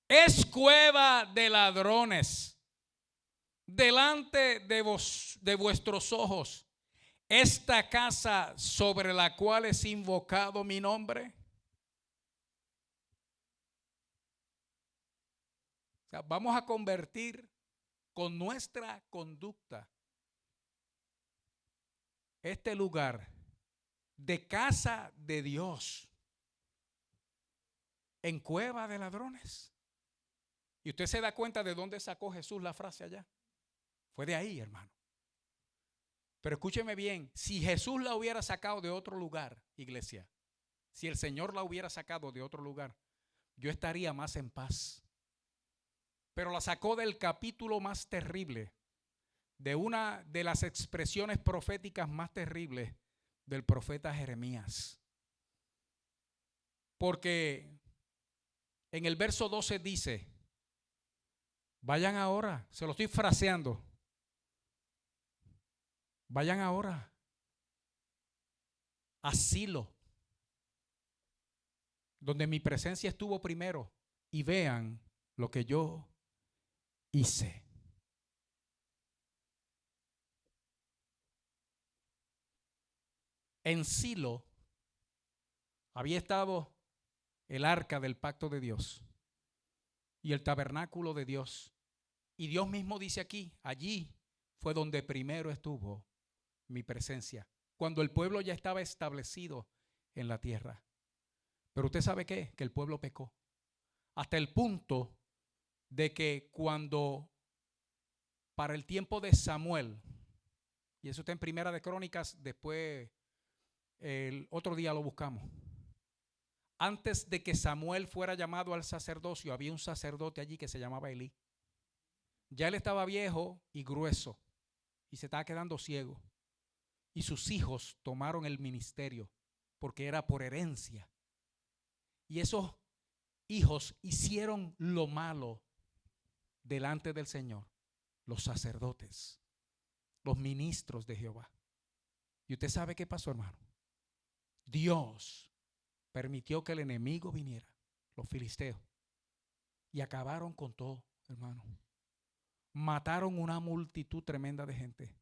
Speaker 1: Es cueva de ladrones delante de vuestros ojos esta casa sobre la cual es invocado mi nombre. O sea, vamos a convertir con nuestra conducta este lugar de casa de Dios en cueva de ladrones. Y usted se da cuenta de dónde sacó Jesús la frase allá. Fue de ahí, hermano. Pero escúcheme bien, si Jesús la hubiera sacado de otro lugar, iglesia, si el Señor la hubiera sacado de otro lugar, yo estaría más en paz. Pero la sacó del capítulo más terrible, de una de las expresiones proféticas más terribles del profeta Jeremías. Porque en el verso 12 dice, vayan ahora, se lo estoy fraseando, vayan ahora a Silo, donde mi presencia estuvo primero, y vean lo que yo hice. En Silo había estado el arca del pacto de Dios y el tabernáculo de Dios. Y Dios mismo dice aquí, allí fue donde primero estuvo mi presencia, cuando el pueblo ya estaba establecido en la tierra. Pero usted sabe qué, que el pueblo pecó, hasta el punto de que cuando para el tiempo de Samuel, y eso está en Primera de Crónicas, después el otro día lo buscamos. Antes de que Samuel fuera llamado al sacerdocio, había un sacerdote allí que se llamaba Elí. Ya él estaba viejo y grueso y se estaba quedando ciego. Y sus hijos tomaron el ministerio porque era por herencia. Y esos hijos hicieron lo malo delante del Señor. Los sacerdotes, los ministros de Jehová. ¿Y usted sabe qué pasó, hermano? Dios permitió que el enemigo viniera, los filisteos, y acabaron con todo, hermano. Mataron una multitud tremenda de gente.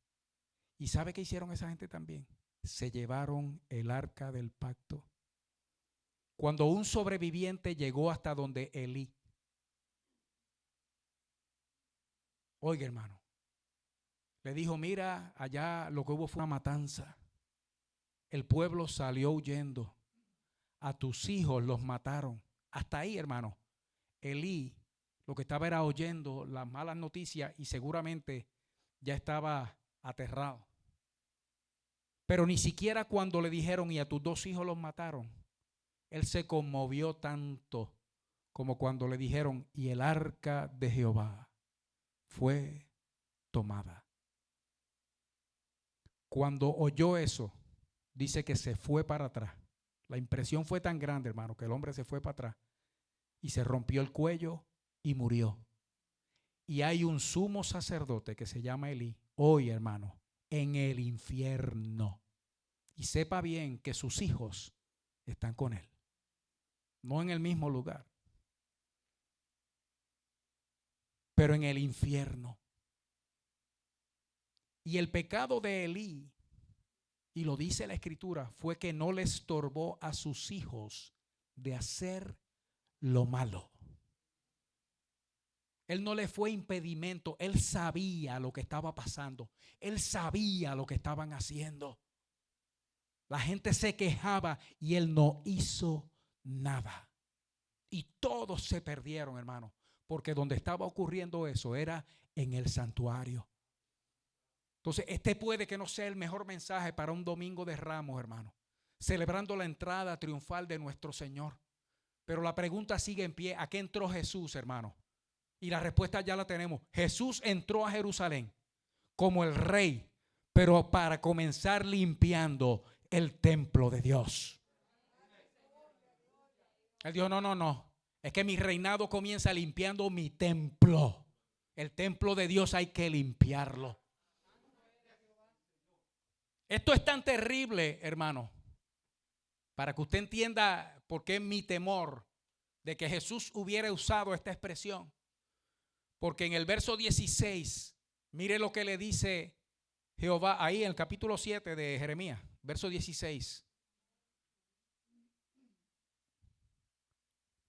Speaker 1: ¿Y sabe qué hicieron esa gente también? Se llevaron el arca del pacto. Cuando un sobreviviente llegó hasta donde Elí, oiga, hermano, le dijo, mira, allá lo que hubo fue una matanza. el pueblo salió huyendo. A tus hijos los mataron. Hasta ahí, hermano. Elí lo que estaba era oyendo las malas noticias y seguramente ya estaba aterrado. Pero ni siquiera cuando le dijeron y a tus 2 hijos los mataron, él se conmovió tanto como cuando le dijeron y el arca de Jehová fue tomada. Cuando oyó eso, dice que se fue para atrás. La impresión fue tan grande, hermano, que el hombre se fue para atrás y se rompió el cuello y murió. Y hay un sumo sacerdote que se llama Elí, hoy, hermano, en el infierno. Y sepa bien que sus hijos están con él, no en el mismo lugar, pero en el infierno. Y el pecado de Elí, y lo dice la Escritura, fue que no le estorbó a sus hijos de hacer lo malo. Él no le fue impedimento, él sabía lo que estaba pasando, él sabía lo que estaban haciendo. La gente se quejaba y él no hizo nada. Y todos se perdieron, hermano, porque donde estaba ocurriendo eso era en el santuario. Entonces, este puede que no sea el mejor mensaje para un domingo de Ramos, hermano, celebrando la entrada triunfal de nuestro Señor. Pero la pregunta sigue en pie: ¿a qué entró Jesús, hermano? Y la respuesta ya la tenemos. Jesús entró a Jerusalén como el rey, pero para comenzar limpiando el templo de Dios. Él dijo: no, es que mi reinado comienza limpiando mi templo. El templo de Dios hay que limpiarlo. Esto es tan terrible, hermano, para que usted entienda por qué mi temor de que Jesús hubiera usado esta expresión. Porque en el verso 16, mire lo que le dice Jehová ahí en el capítulo 7 de Jeremías, verso 16.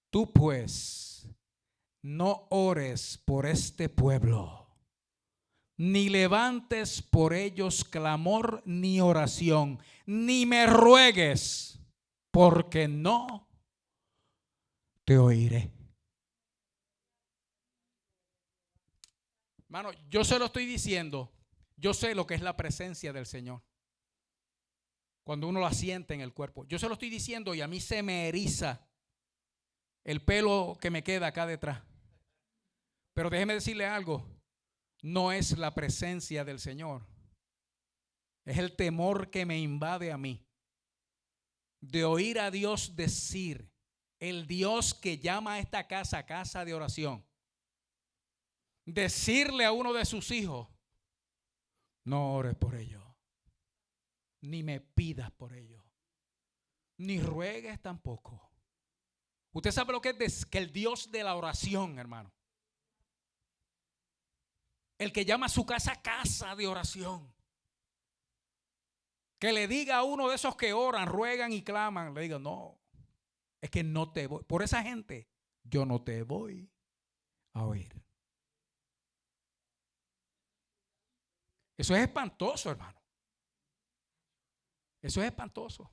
Speaker 1: Tú pues no ores por este pueblo, ni levantes por ellos clamor ni oración, ni me ruegues, porque no te oiré. Hermano, yo se lo estoy diciendo, yo sé lo que es la presencia del Señor. Cuando uno la siente en el cuerpo. Yo se lo estoy diciendo y a mí se me eriza el pelo que me queda acá detrás. Pero déjeme decirle algo. No es la presencia del Señor. Es el temor que me invade a mí. De oír a Dios decir, el Dios que llama a esta casa, casa de oración, decirle a uno de sus hijos: no ores por ellos, ni me pidas por ellos, ni ruegues tampoco. Usted sabe lo que es que el Dios de la oración, hermano, el que llama a su casa casa de oración, que le diga a uno de esos que oran, ruegan y claman, le diga: no, es que no te voy, por esa gente yo no te voy a oír. Eso es espantoso, hermano. Eso es espantoso.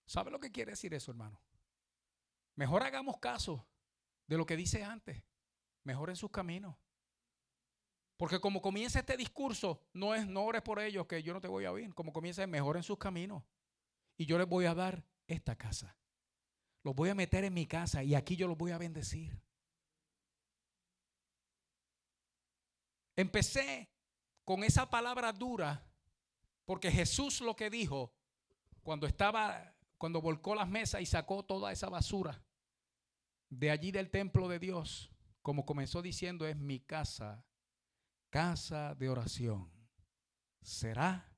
Speaker 1: ¿Sabe lo que quiere decir eso, hermano? Mejor hagamos caso de lo que dice antes. Mejoren sus caminos. Porque como comienza este discurso, no es no ores por ellos que yo no te voy a oír. Como comienza es mejoren sus caminos. Y yo les voy a dar esta casa. Los voy a meter en mi casa y aquí yo los voy a bendecir. Empecé con esa palabra dura porque Jesús lo que dijo cuando volcó las mesas y sacó toda esa basura de allí del templo de Dios, como comenzó diciendo, es mi casa, casa de oración, será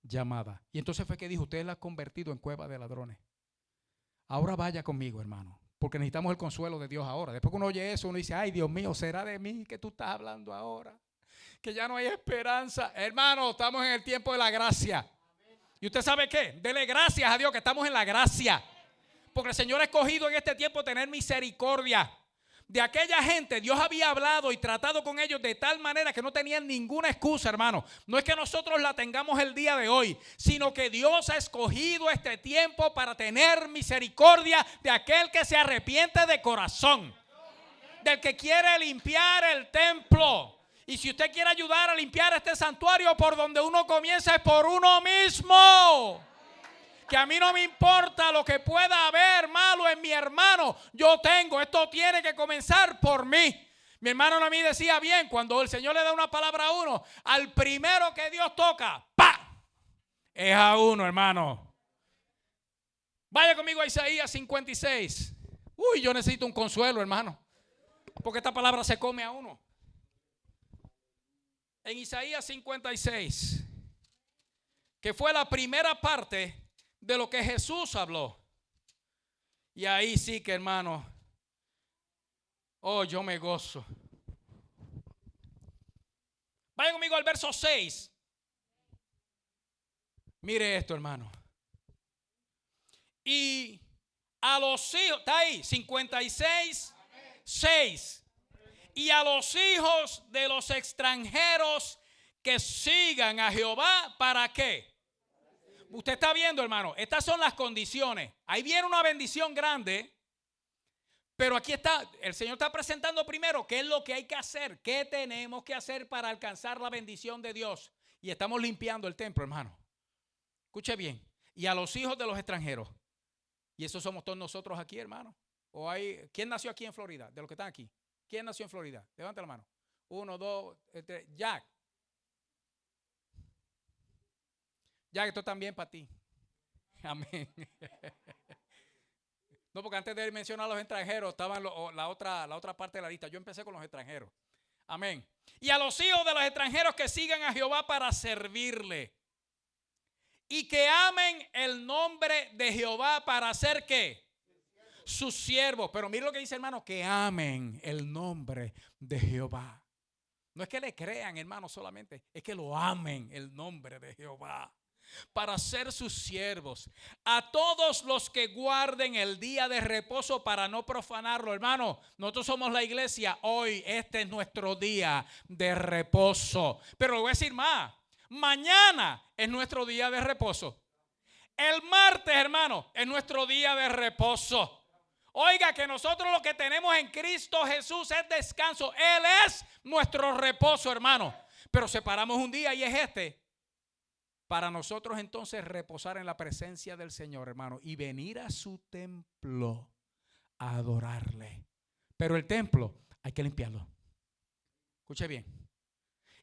Speaker 1: llamada. Y entonces fue que dijo: ustedes la han convertido en cueva de ladrones. Ahora vaya conmigo, hermano, porque necesitamos el consuelo de Dios ahora. Después que uno oye eso, uno dice: ay, Dios mío, ¿será de mí que tú estás hablando ahora? Que ya no hay esperanza. Hermano, estamos en el tiempo de la gracia. ¿Y usted sabe qué? Dele gracias a Dios que estamos en la gracia. Porque el Señor ha escogido en este tiempo tener misericordia. de aquella gente, Dios había hablado y tratado con ellos de tal manera que no tenían ninguna excusa, hermano. No es que nosotros la tengamos el día de hoy, sino que Dios ha escogido este tiempo para tener misericordia de aquel que se arrepiente de corazón, del que quiere limpiar el templo. Y si usted quiere ayudar a limpiar este santuario, por donde uno comienza es por uno mismo. Que a mí no me importa lo que pueda haber malo en mi hermano. Yo tengo, esto tiene que comenzar por mí. Mi hermano a mí decía bien, cuando el Señor le da una palabra a uno, al primero que Dios toca, ¡pa!, es a uno, hermano. Vaya conmigo a Isaías 56. Uy, yo necesito un consuelo, hermano, porque esta palabra se come a uno. En Isaías 56, que fue la primera parte de lo que Jesús habló. Y ahí sí que, hermano, oh, yo me gozo. Vaya conmigo al verso 6. Mire esto, hermano. Y a los hijos, está ahí, 56, 6. Y a los hijos de los extranjeros que sigan a Jehová, ¿para qué? Usted está viendo, hermano, estas son las condiciones. Ahí viene una bendición grande, pero aquí está, el Señor está presentando primero qué es lo que hay que hacer, qué tenemos que hacer para alcanzar la bendición de Dios. Y estamos limpiando el templo, hermano. Escuche bien. Y a los hijos de los extranjeros. Y eso somos todos nosotros aquí, hermano. ¿Quién nació aquí en Florida? De los que están aquí. ¿Quién nació en Florida? Levanta la mano. 1, 2, 3. Jack. Ya que esto también para ti. Amén. No, porque antes de mencionar a los extranjeros estaban la otra parte de la lista. Yo empecé con los extranjeros. Amén. Y a los hijos de los extranjeros que sigan a Jehová para servirle. Y que amen el nombre de Jehová para hacer ¿qué? Sus siervos. Pero mire lo que dice, hermano, que amen el nombre de Jehová. No es que le crean, hermano, solamente. Es que lo amen el nombre de Jehová. Para ser sus siervos, a todos los que guarden el día de reposo para no profanarlo, hermano. Nosotros somos la iglesia, hoy este es nuestro día de reposo. Pero le voy a decir más, mañana es nuestro día de reposo. El martes, hermano, es nuestro día de reposo. Oiga, que nosotros lo que tenemos en Cristo Jesús es descanso. Él es nuestro reposo, hermano. Pero separamos un día y es este. Para nosotros entonces reposar en la presencia del Señor, hermano, y venir a su templo a adorarle. Pero el templo hay que limpiarlo. Escuche bien.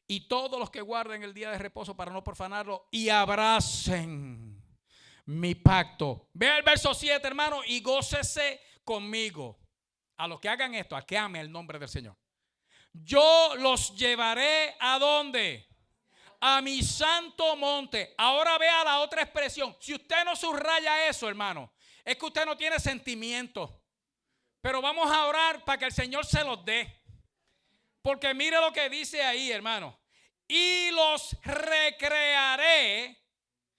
Speaker 1: Y todos los que guarden el día de reposo para no profanarlo y abracen mi pacto. Vea el verso 7, hermano, y gócese conmigo. A los que hagan esto, a que amen el nombre del Señor. Yo los llevaré ¿a dónde? A mi santo monte. Ahora vea la otra expresión. Si usted no subraya eso, hermano, es que usted no tiene sentimiento. Pero vamos a orar para que el Señor se los dé. Porque mire lo que dice ahí, hermano. Y los recrearé.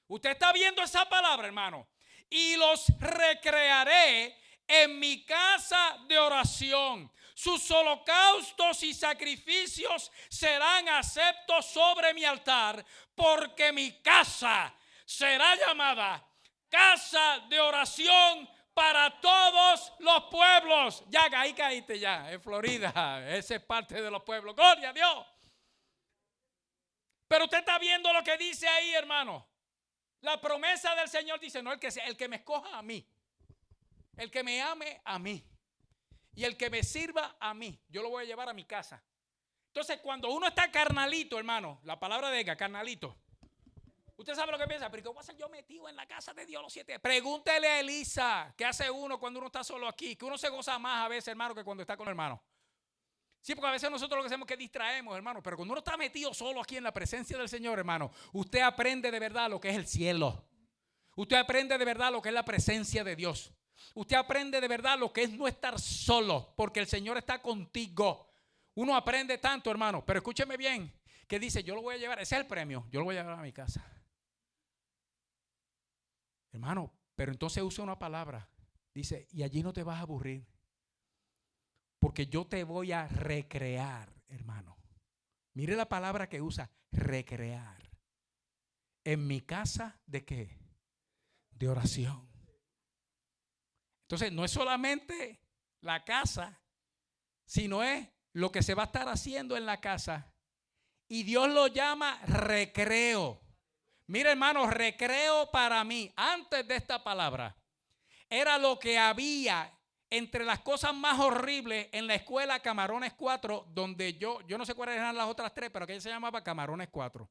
Speaker 1: Usted está viendo esa palabra, hermano. Y los recrearé en mi casa de oración. Sus holocaustos y sacrificios serán aceptos sobre mi altar, porque mi casa será llamada casa de oración para todos los pueblos. Ya ahí caíste ya, en Florida. Esa es parte de los pueblos. Gloria a Dios. Pero usted está viendo lo que dice ahí, hermano. La promesa del Señor dice, no, el que me escoja a mí. El que me ame a mí. Y el que me sirva a mí, yo lo voy a llevar a mi casa. Entonces, cuando uno está carnalito, hermano, la palabra de carnalito, usted sabe lo que piensa, pero ¿qué voy a hacer yo metido en la casa de Dios los 7 días? Pregúntele a Elisa, ¿qué hace uno cuando uno está solo aquí? Que uno se goza más a veces, hermano, que cuando está con el hermano. Sí, porque a veces nosotros lo que hacemos es que distraemos, hermano, pero cuando uno está metido solo aquí en la presencia del Señor, hermano, usted aprende de verdad lo que es el cielo. Usted aprende de verdad lo que es la presencia de Dios. Usted aprende de verdad lo que es no estar solo, porque el Señor está contigo. Uno aprende tanto, hermano, pero escúcheme bien, que dice, yo lo voy a llevar, ese es el premio, yo lo voy a llevar a mi casa. Hermano, pero entonces usa una palabra, dice, y allí no te vas a aburrir. porque yo te voy a recrear, hermano. Mire la palabra que usa, recrear. En mi casa, ¿de qué? De oración. Entonces, no es solamente la casa, sino es lo que se va a estar haciendo en la casa. Y Dios lo llama recreo. Mira, hermano, recreo para mí, antes de esta palabra, era lo que había entre las cosas más horribles en la escuela Camarones 4, donde yo no sé cuáles eran las otras tres, pero aquella se llamaba Camarones 4.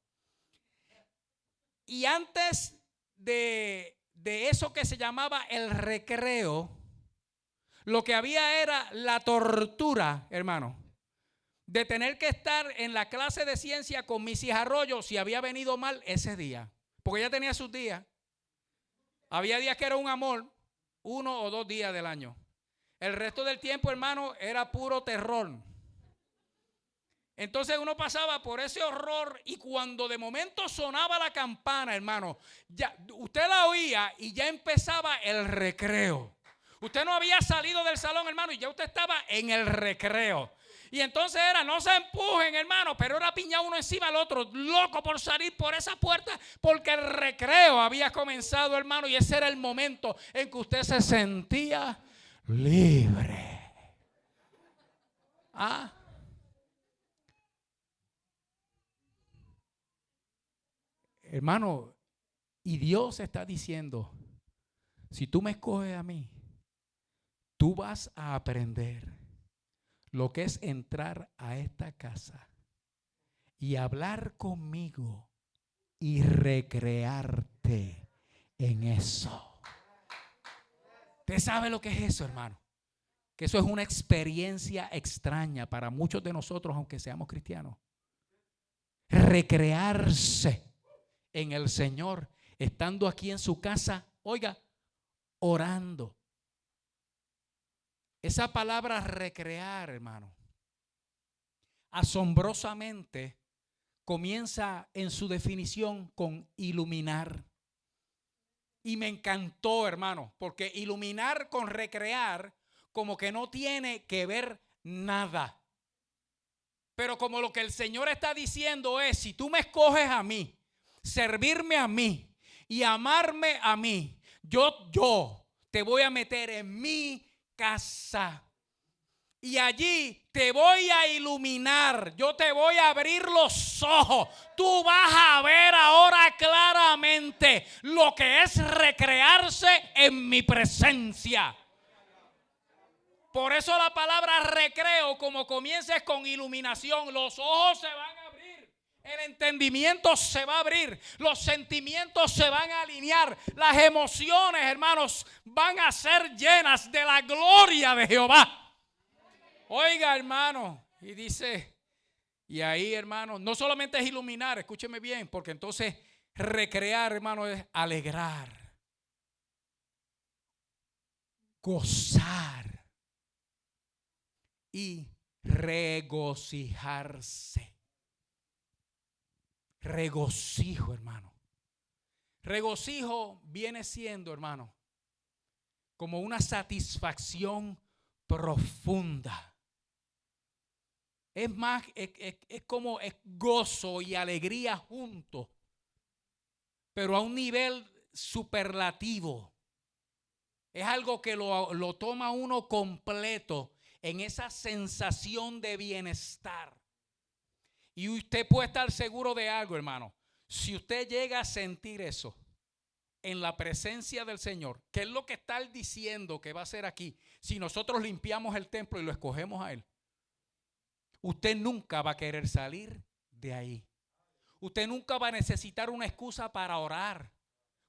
Speaker 1: Y antes de eso que se llamaba el recreo, lo que había era la tortura, hermano, de tener que estar en la clase de ciencia con Mrs. Arroyo si había venido mal ese día, porque ella tenía sus días. Había días que era un amor, 1 o 2 días del año. El resto del tiempo, hermano, era puro terror. Entonces uno pasaba por ese horror y cuando de momento sonaba la campana, hermano, ya usted la oía y ya empezaba el recreo. Usted no había salido del salón, hermano, y ya usted estaba en el recreo. Y entonces era, no se empujen, hermano, pero era piñar uno encima del otro, loco por salir por esa puerta, porque el recreo había comenzado, hermano, y ese era el momento en que usted se sentía libre. ¿Ah? Hermano, y Dios está diciendo, si tú me escoges a mí, tú vas a aprender lo que es entrar a esta casa y hablar conmigo y recrearte en eso. ¿Usted sabe lo que es eso, hermano? Que eso es una experiencia extraña para muchos de nosotros, aunque seamos cristianos. Recrearse en el Señor, estando aquí en su casa, oiga, orando. Esa palabra recrear, hermano, asombrosamente comienza en su definición con iluminar. Y me encantó, hermano, porque iluminar con recrear como que no tiene que ver nada. Pero como lo que el Señor está diciendo es, si tú me escoges a mí, servirme a mí y amarme a mí, yo te voy a meter en mi casa. Y allí te voy a iluminar, yo te voy a abrir los ojos. Tú vas a ver ahora claramente lo que es recrearse en mi presencia. Por eso la palabra recreo, como comienza, es con iluminación. Los ojos se van a abrir, el entendimiento se va a abrir, los sentimientos se van a alinear, las emociones, hermanos, van a ser llenas de la gloria de Jehová. Oiga, hermano, y dice, y ahí, hermano, no solamente es iluminar, escúcheme bien, porque entonces recrear, hermano, es alegrar, gozar y regocijarse. Regocijo, hermano. Regocijo viene siendo, hermano, como una satisfacción profunda. Es más, es como es gozo y alegría juntos, pero a un nivel superlativo. Es algo que lo toma uno completo en esa sensación de bienestar. Y usted puede estar seguro de algo, hermano. Si usted llega a sentir eso en la presencia del Señor, ¿qué es lo que está él diciendo que va a hacer aquí? Si nosotros limpiamos el templo y lo escogemos a él, usted nunca va a querer salir de ahí. Usted nunca va a necesitar una excusa para orar,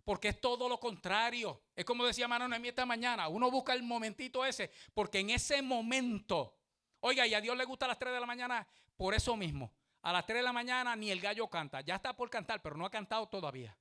Speaker 1: porque es todo lo contrario. Es como decía Manuel en esta mañana, uno busca el momentito ese, porque en ese momento, oiga, y a Dios le gusta a las 3 de la mañana, por eso mismo. A las 3 de la mañana ni el gallo canta, ya está por cantar, pero no ha cantado todavía.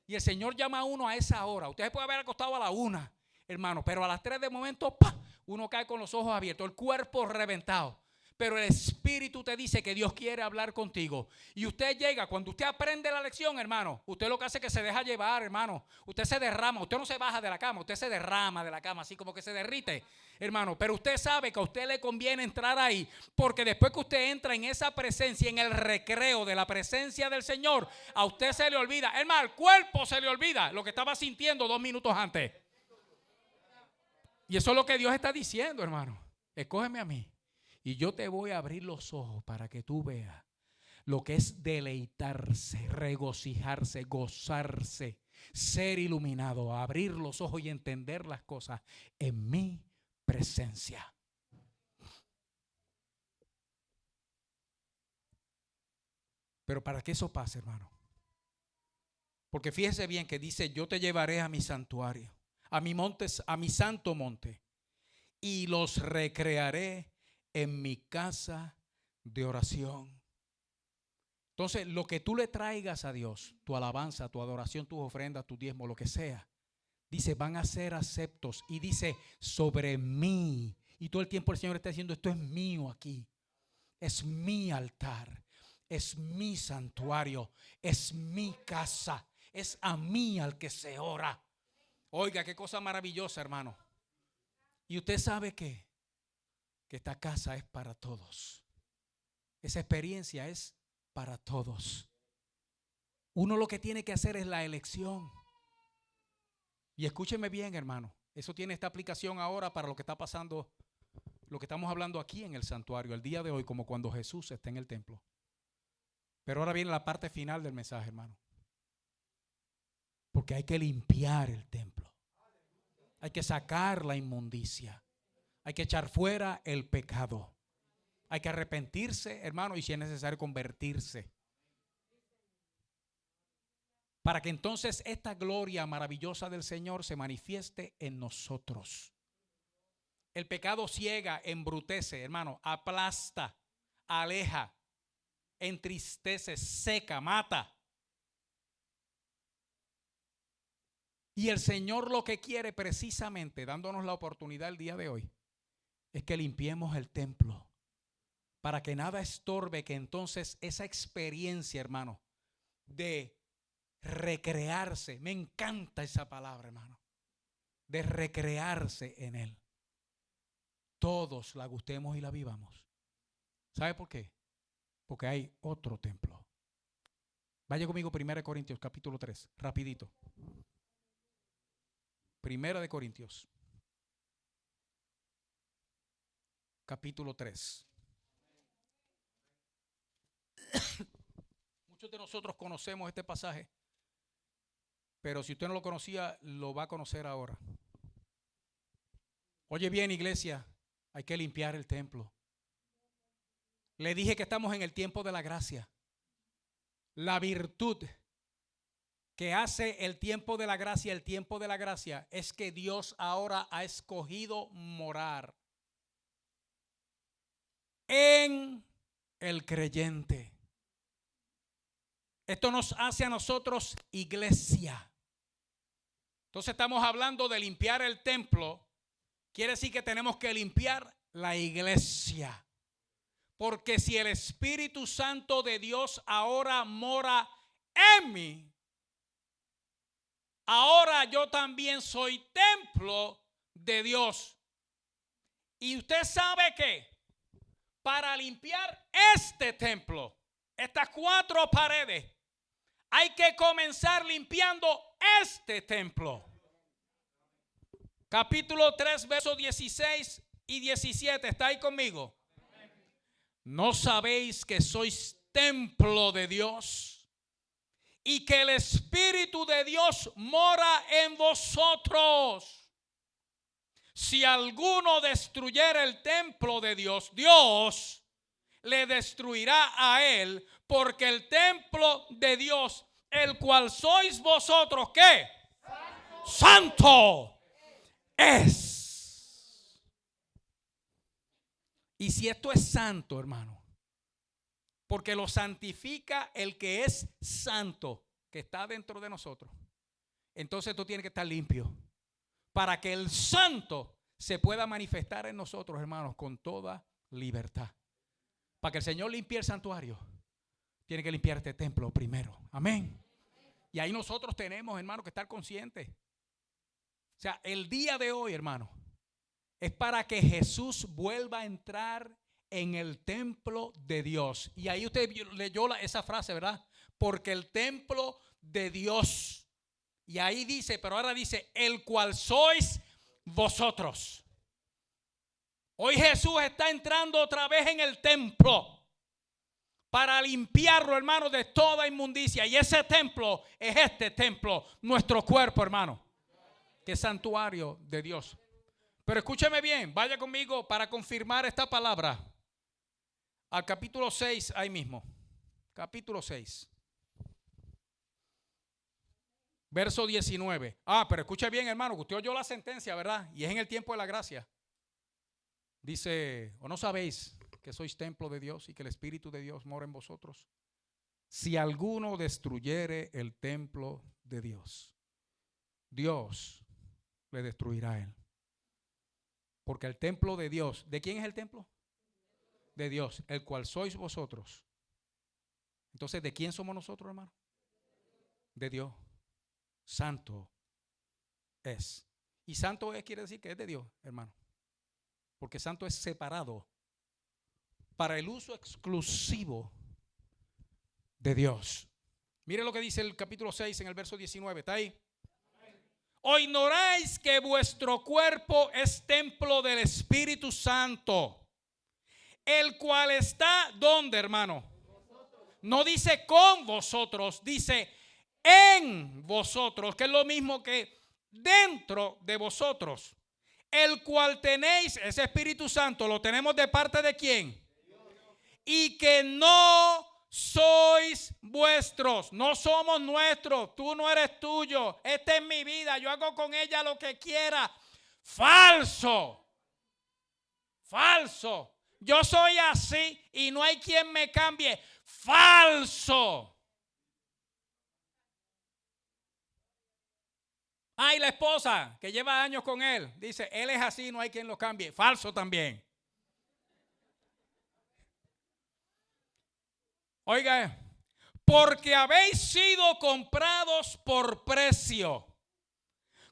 Speaker 1: Y el Señor llama a uno a esa hora. Usted se puede haber acostado a la 1, hermano, pero a las 3 de momento, ¡pah!, uno cae con los ojos abiertos, el cuerpo reventado. pero el Espíritu te dice que Dios quiere hablar contigo. Y usted llega, cuando usted aprende la lección, hermano, usted lo que hace es que se deja llevar, hermano. Usted se derrama, usted no se baja de la cama, usted se derrama de la cama, así como que se derrite, hermano. Pero usted sabe que a usted le conviene entrar ahí, porque después que usted entra en esa presencia, en el recreo de la presencia del Señor, a usted se le olvida, hermano, al cuerpo se le olvida lo que estaba sintiendo 2 minutos antes. Y eso es lo que Dios está diciendo, hermano. Escógeme a mí y yo te voy a abrir los ojos para que tú veas lo que es deleitarse, regocijarse, gozarse, ser iluminado, abrir los ojos y entender las cosas en mi presencia. Pero para que eso pase, hermano, porque fíjese bien que dice: yo te llevaré a mi santuario, a mi monte, a mi santo monte, y los recrearé en mi casa de oración. Entonces, lo que tú le traigas a Dios, tu alabanza, tu adoración, tus ofrendas, tu diezmo, lo que sea, dice, van a ser aceptos. Y dice, sobre mí. Y todo el tiempo el Señor está diciendo, esto es mío aquí. Es mi altar. Es mi santuario. Es mi casa. Es a mí al que se ora. Oiga, qué cosa maravillosa, hermano. Y usted sabe que esta casa es para todos. Esa experiencia es para todos. Uno lo que tiene que hacer es la elección. Y escúcheme bien, hermano. Eso tiene esta aplicación ahora para lo que está pasando, lo que estamos hablando aquí en el santuario, el día de hoy, como cuando Jesús está en el templo. Pero ahora viene la parte final del mensaje, hermano. Porque hay que limpiar el templo. Hay que sacar la inmundicia. Hay que echar fuera el pecado. Hay que arrepentirse, hermano, y si es necesario convertirse. Para que entonces esta gloria maravillosa del Señor se manifieste en nosotros. El pecado ciega, embrutece, hermano, aplasta, aleja, entristece, seca, mata. Y el Señor lo que quiere precisamente, dándonos la oportunidad el día de hoy, es que limpiemos el templo. Para que nada estorbe, que entonces esa experiencia, hermano, de recrearse, me encanta esa palabra, hermano, de recrearse en Él, todos la gustemos y la vivamos. ¿Sabe por qué? Porque hay otro templo. Vaya conmigo 1 Corintios capítulo 3, rapidito. 1 Corintios capítulo 3. Muchos de nosotros conocemos este pasaje, pero si usted no lo conocía, lo va a conocer ahora. Oye bien, iglesia, hay que limpiar el templo. Le dije que estamos en el tiempo de la gracia. La virtud que hace el tiempo de la gracia es que Dios ahora ha escogido morar en el creyente. Esto nos hace a nosotros iglesia. Entonces estamos hablando de limpiar el templo. Quiere decir que tenemos que limpiar la iglesia. Porque si el Espíritu Santo de Dios ahora mora en mí, ahora yo también soy templo de Dios. Y usted sabe que para limpiar este templo, estas 4 paredes, hay que comenzar limpiando este templo. Capítulo 3, versos 16 y 17. ¿Está ahí conmigo? ¿No sabéis que sois templo de Dios y que el Espíritu de Dios mora en vosotros? Si alguno destruyera el templo de Dios, Dios le destruirá a él, porque el templo de Dios, el cual sois vosotros, ¿qué? Santo es. Y si esto es santo, hermano, porque lo santifica el que es santo, que está dentro de nosotros, entonces tú tienes que estar limpio, para que el santo se pueda manifestar en nosotros, hermanos, con toda libertad. Para que el Señor limpie el santuario, tiene que limpiar este templo primero. Amén. Y ahí nosotros tenemos, hermano, que estar conscientes. O sea, el día de hoy, hermano, es para que Jesús vuelva a entrar en el templo de Dios. Y ahí usted leyó esa frase, ¿verdad? Porque el templo de Dios. Y ahí dice, pero ahora dice, el cual sois vosotros. Hoy Jesús está entrando otra vez en el templo para limpiarlo, hermano, de toda inmundicia. Y ese templo es este templo, nuestro cuerpo, hermano, que es santuario de Dios. Pero escúcheme bien, vaya conmigo para confirmar esta palabra al capítulo 6, ahí mismo. Capítulo 6. Verso 19. Pero escuche bien, hermano, que usted oyó la sentencia, ¿verdad? Y es en el tiempo de la gracia. Dice, ¿o no sabéis que sois templo de Dios y que el Espíritu de Dios mora en vosotros? Si alguno destruyere el templo de Dios, Dios le destruirá a él. Porque el templo de Dios, ¿de quién es el templo? De Dios, el cual sois vosotros. Entonces, ¿de quién somos nosotros, hermano? De Dios. Santo es. Y santo es quiere decir que es de Dios, hermano. Porque santo es separado para el uso exclusivo de Dios. Mire lo que dice el capítulo 6 en el verso 19. ¿Está ahí? ¿O ignoráis que vuestro cuerpo es templo del Espíritu Santo, el cual está, ¿dónde, hermano? No dice con vosotros, dice en vosotros, que es lo mismo que dentro de vosotros, el cual tenéis, ese Espíritu Santo, ¿lo tenemos de parte de quién? Y que no sois vuestros, no somos nuestros, tú no eres tuyo, esta es mi vida, yo hago con ella lo que quiera. Falso, falso. Yo soy así y no hay quien me cambie. Falso. Y la esposa que lleva años con él dice, él es así, no hay quien lo cambie. Falso también. Oiga, porque habéis sido comprados por precio.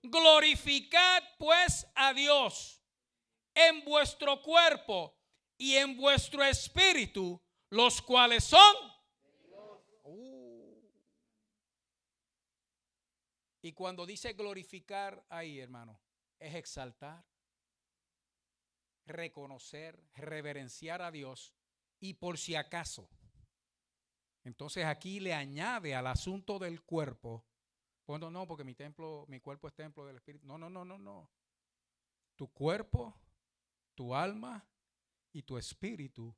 Speaker 1: Glorificad pues a Dios en vuestro cuerpo y en vuestro espíritu, los cuales son. Y cuando dice glorificar ahí, hermano, es exaltar, reconocer, reverenciar a Dios y por si acaso. Entonces aquí le añade al asunto del cuerpo. Bueno, no, porque mi cuerpo es templo del Espíritu. No. Tu cuerpo, tu alma y tu espíritu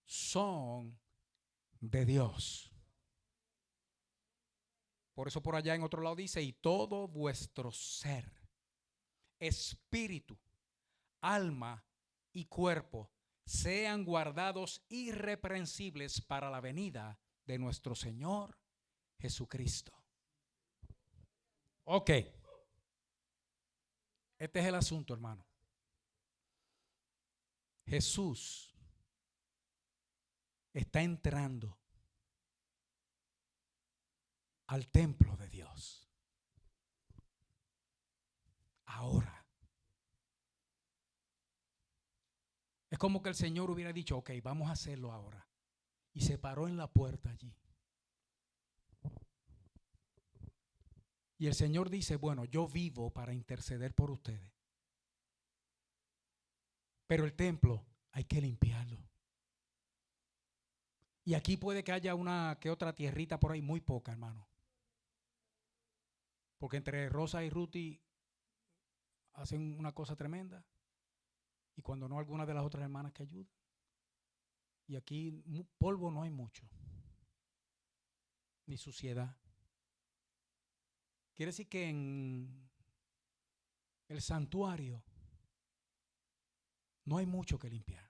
Speaker 1: son de Dios. Por eso por allá en otro lado dice, y todo vuestro ser, espíritu, alma y cuerpo sean guardados irreprensibles para la venida de nuestro Señor Jesucristo. Ok. Este es el asunto, hermano. Jesús está entrando al templo de Dios. Ahora. Es como que el Señor hubiera dicho, ok, vamos a hacerlo ahora. Y se paró en la puerta allí. Y el Señor dice, bueno, yo vivo para interceder por ustedes. Pero el templo hay que limpiarlo. Y aquí puede que haya una que otra tierrita por ahí, muy poca, hermano. Porque entre Rosa y Ruti hacen una cosa tremenda. Y cuando no, algunas de las otras hermanas que ayudan. Y aquí polvo no hay mucho. Ni suciedad. Quiere decir que en el santuario no hay mucho que limpiar.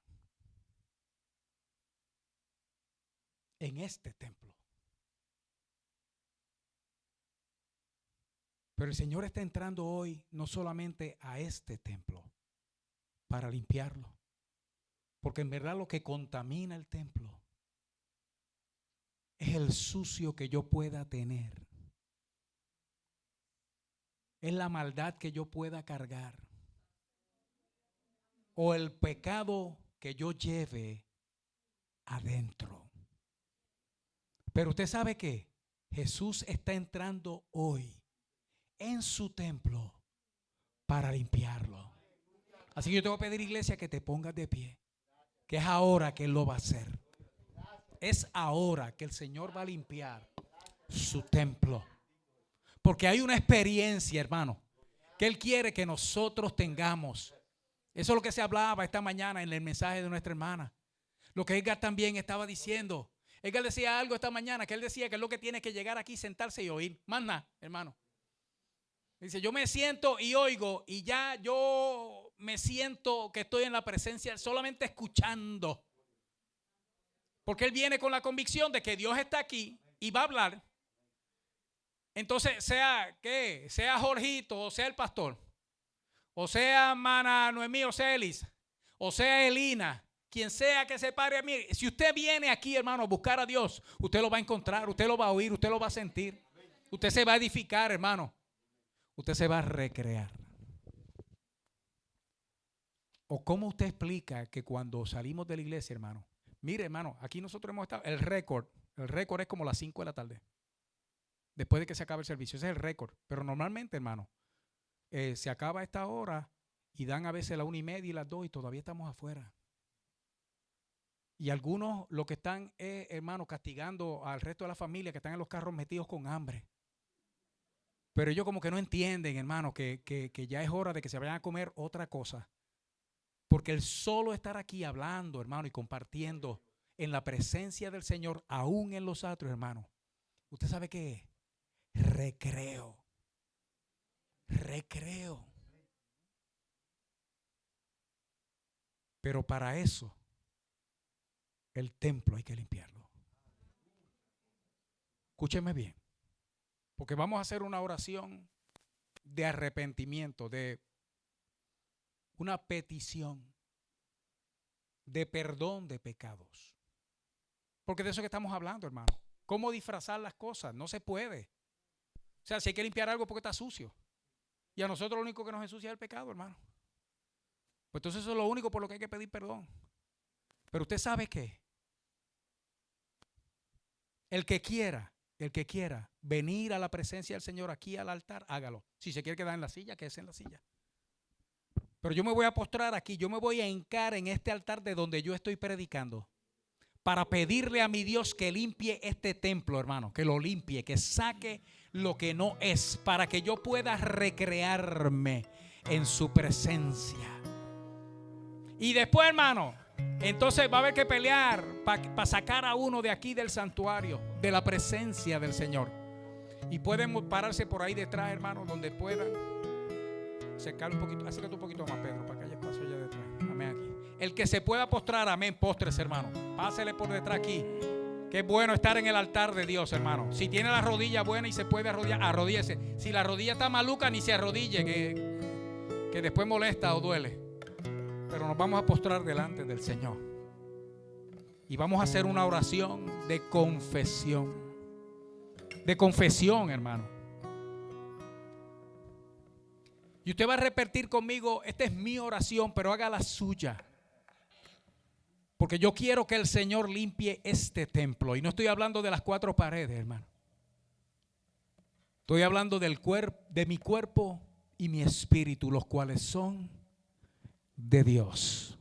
Speaker 1: En este templo. Pero el Señor está entrando hoy no solamente a este templo para limpiarlo, Porque en verdad lo que contamina el templo es el sucio que yo pueda tener. Es la maldad que yo pueda cargar. O el pecado que yo lleve adentro. Pero usted sabe que Jesús está entrando hoy en su templo para limpiarlo. Así que yo te voy a pedir, iglesia, que te pongas de pie. Que es ahora que Él lo va a hacer. Es ahora que el Señor va a limpiar su templo. Porque hay una experiencia, hermano, que Él quiere que nosotros tengamos. Eso es lo que se hablaba esta mañana en el mensaje de nuestra hermana. Lo que Edgar también estaba diciendo. Edgar decía algo esta mañana, que él decía que es lo que tiene que llegar aquí, sentarse y oír. Más nada, hermano. Dice, yo me siento y oigo y ya yo me siento que estoy en la presencia solamente escuchando. Porque él viene con la convicción de que Dios está aquí y va a hablar. Entonces, sea Jorgito, o sea el pastor, o sea Mana Noemí, o sea Elis, o sea Elina, quien sea que se pare a mí. Si usted viene aquí, hermano, a buscar a Dios, usted lo va a encontrar, usted lo va a oír, usted lo va a sentir. Usted se va a edificar, hermano. Usted se va a recrear. ¿O cómo usted explica que cuando salimos de la iglesia, hermano? Mire, hermano, aquí nosotros hemos estado, el récord es como las 5 de la tarde. Después de que se acabe el servicio, ese es el récord. Pero normalmente, hermano, se acaba esta hora y dan a veces las 1:30 y las 2 y todavía estamos afuera. Y algunos lo que están es, hermano, castigando al resto de la familia que están en los carros metidos con hambre. Pero ellos como que no entienden, hermano, que ya es hora de que se vayan a comer otra cosa. Porque el solo estar aquí hablando, hermano, y compartiendo en la presencia del Señor, aún en los atrios, hermano, ¿usted sabe qué es? Recreo. Recreo. Pero para eso, el templo hay que limpiarlo. Escúcheme bien. Porque vamos a hacer una oración de arrepentimiento, de una petición de perdón de pecados. Porque de eso que estamos hablando, hermano. ¿Cómo disfrazar las cosas? No se puede. O sea, si hay que limpiar algo porque está sucio. Y a nosotros lo único que nos ensucia es el pecado, hermano. Pues entonces eso es lo único por lo que hay que pedir perdón. Pero usted sabe qué. El que quiera venir a la presencia del Señor aquí al altar, hágalo. Si se quiere quedar en la silla, quédese en la silla. Pero yo me voy a postrar aquí, yo me voy a hincar en este altar de donde yo estoy predicando para pedirle a mi Dios que limpie este templo, hermano, que lo limpie, que saque lo que no es, para que yo pueda recrearme en su presencia. Y después, hermano, entonces va a haber que pelear para sacar a uno de aquí del santuario, de la presencia del Señor. Y pueden pararse por ahí detrás, hermano, donde puedan. Acercar un poquito, acércate un poquito más, Pedro, para que haya espacio allá detrás. Amén, aquí. El que se pueda postrar, amén, postres, hermano. Pásele por detrás aquí. Que es bueno estar en el altar de Dios, hermano. Si tiene la rodilla buena y se puede arrodillar, arrodíllese. Si la rodilla está maluca, ni se arrodille, que después molesta o duele. Pero nos vamos a postrar delante del Señor. Y vamos a hacer una oración de confesión. De confesión, hermano. Y usted va a repetir conmigo, esta es mi oración, pero haga la suya. Porque yo quiero que el Señor limpie este templo. Y no estoy hablando de las 4 paredes, hermano. Estoy hablando del de mi cuerpo y mi espíritu, los cuales son de Dios.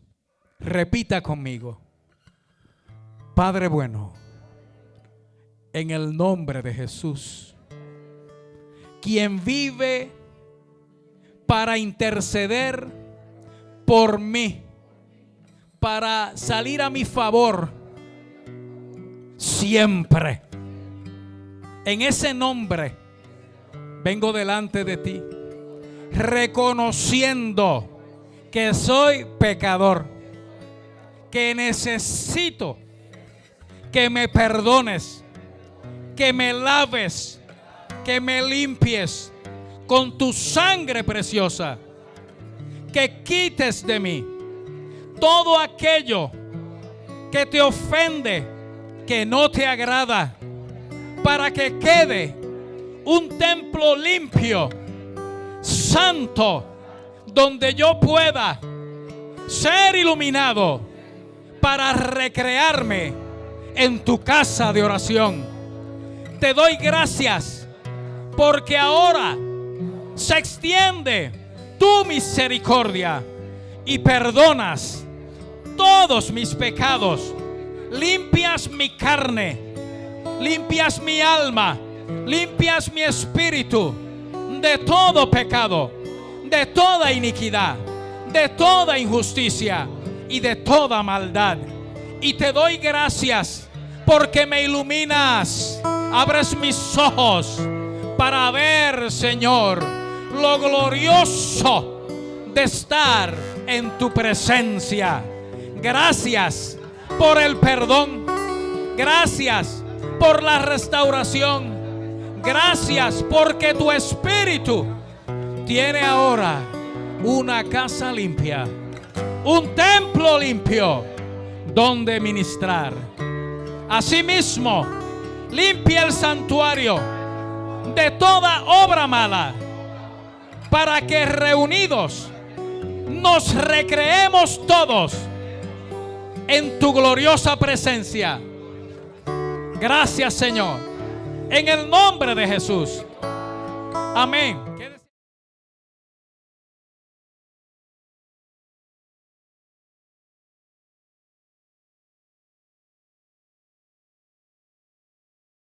Speaker 1: Repita conmigo. Padre bueno, en el nombre de Jesús, quien vive para interceder por mí, para salir a mi favor siempre. En ese nombre vengo delante de ti, reconociendo que soy pecador, que necesito que me perdones, que me laves, que me limpies con tu sangre preciosa, que quites de mí todo aquello que te ofende, que no te agrada, para que quede un templo limpio, santo, donde yo pueda ser iluminado para recrearme en tu casa de oración. Te doy gracias porque ahora se extiende tu misericordia y perdonas todos mis pecados. Limpias mi carne, limpias mi alma, limpias mi espíritu de todo pecado, de toda iniquidad, de toda injusticia y de toda maldad. Y te doy gracias porque me iluminas, abres mis ojos para ver, Señor, lo glorioso de estar en tu presencia. Gracias por el perdón, gracias por la restauración, gracias porque tu Espíritu tiene ahora una casa limpia, un templo limpio donde ministrar. Asimismo, limpia el santuario de toda obra mala, para que reunidos nos recreemos todos en tu gloriosa presencia. Gracias, Señor, en el nombre de Jesús. Amén.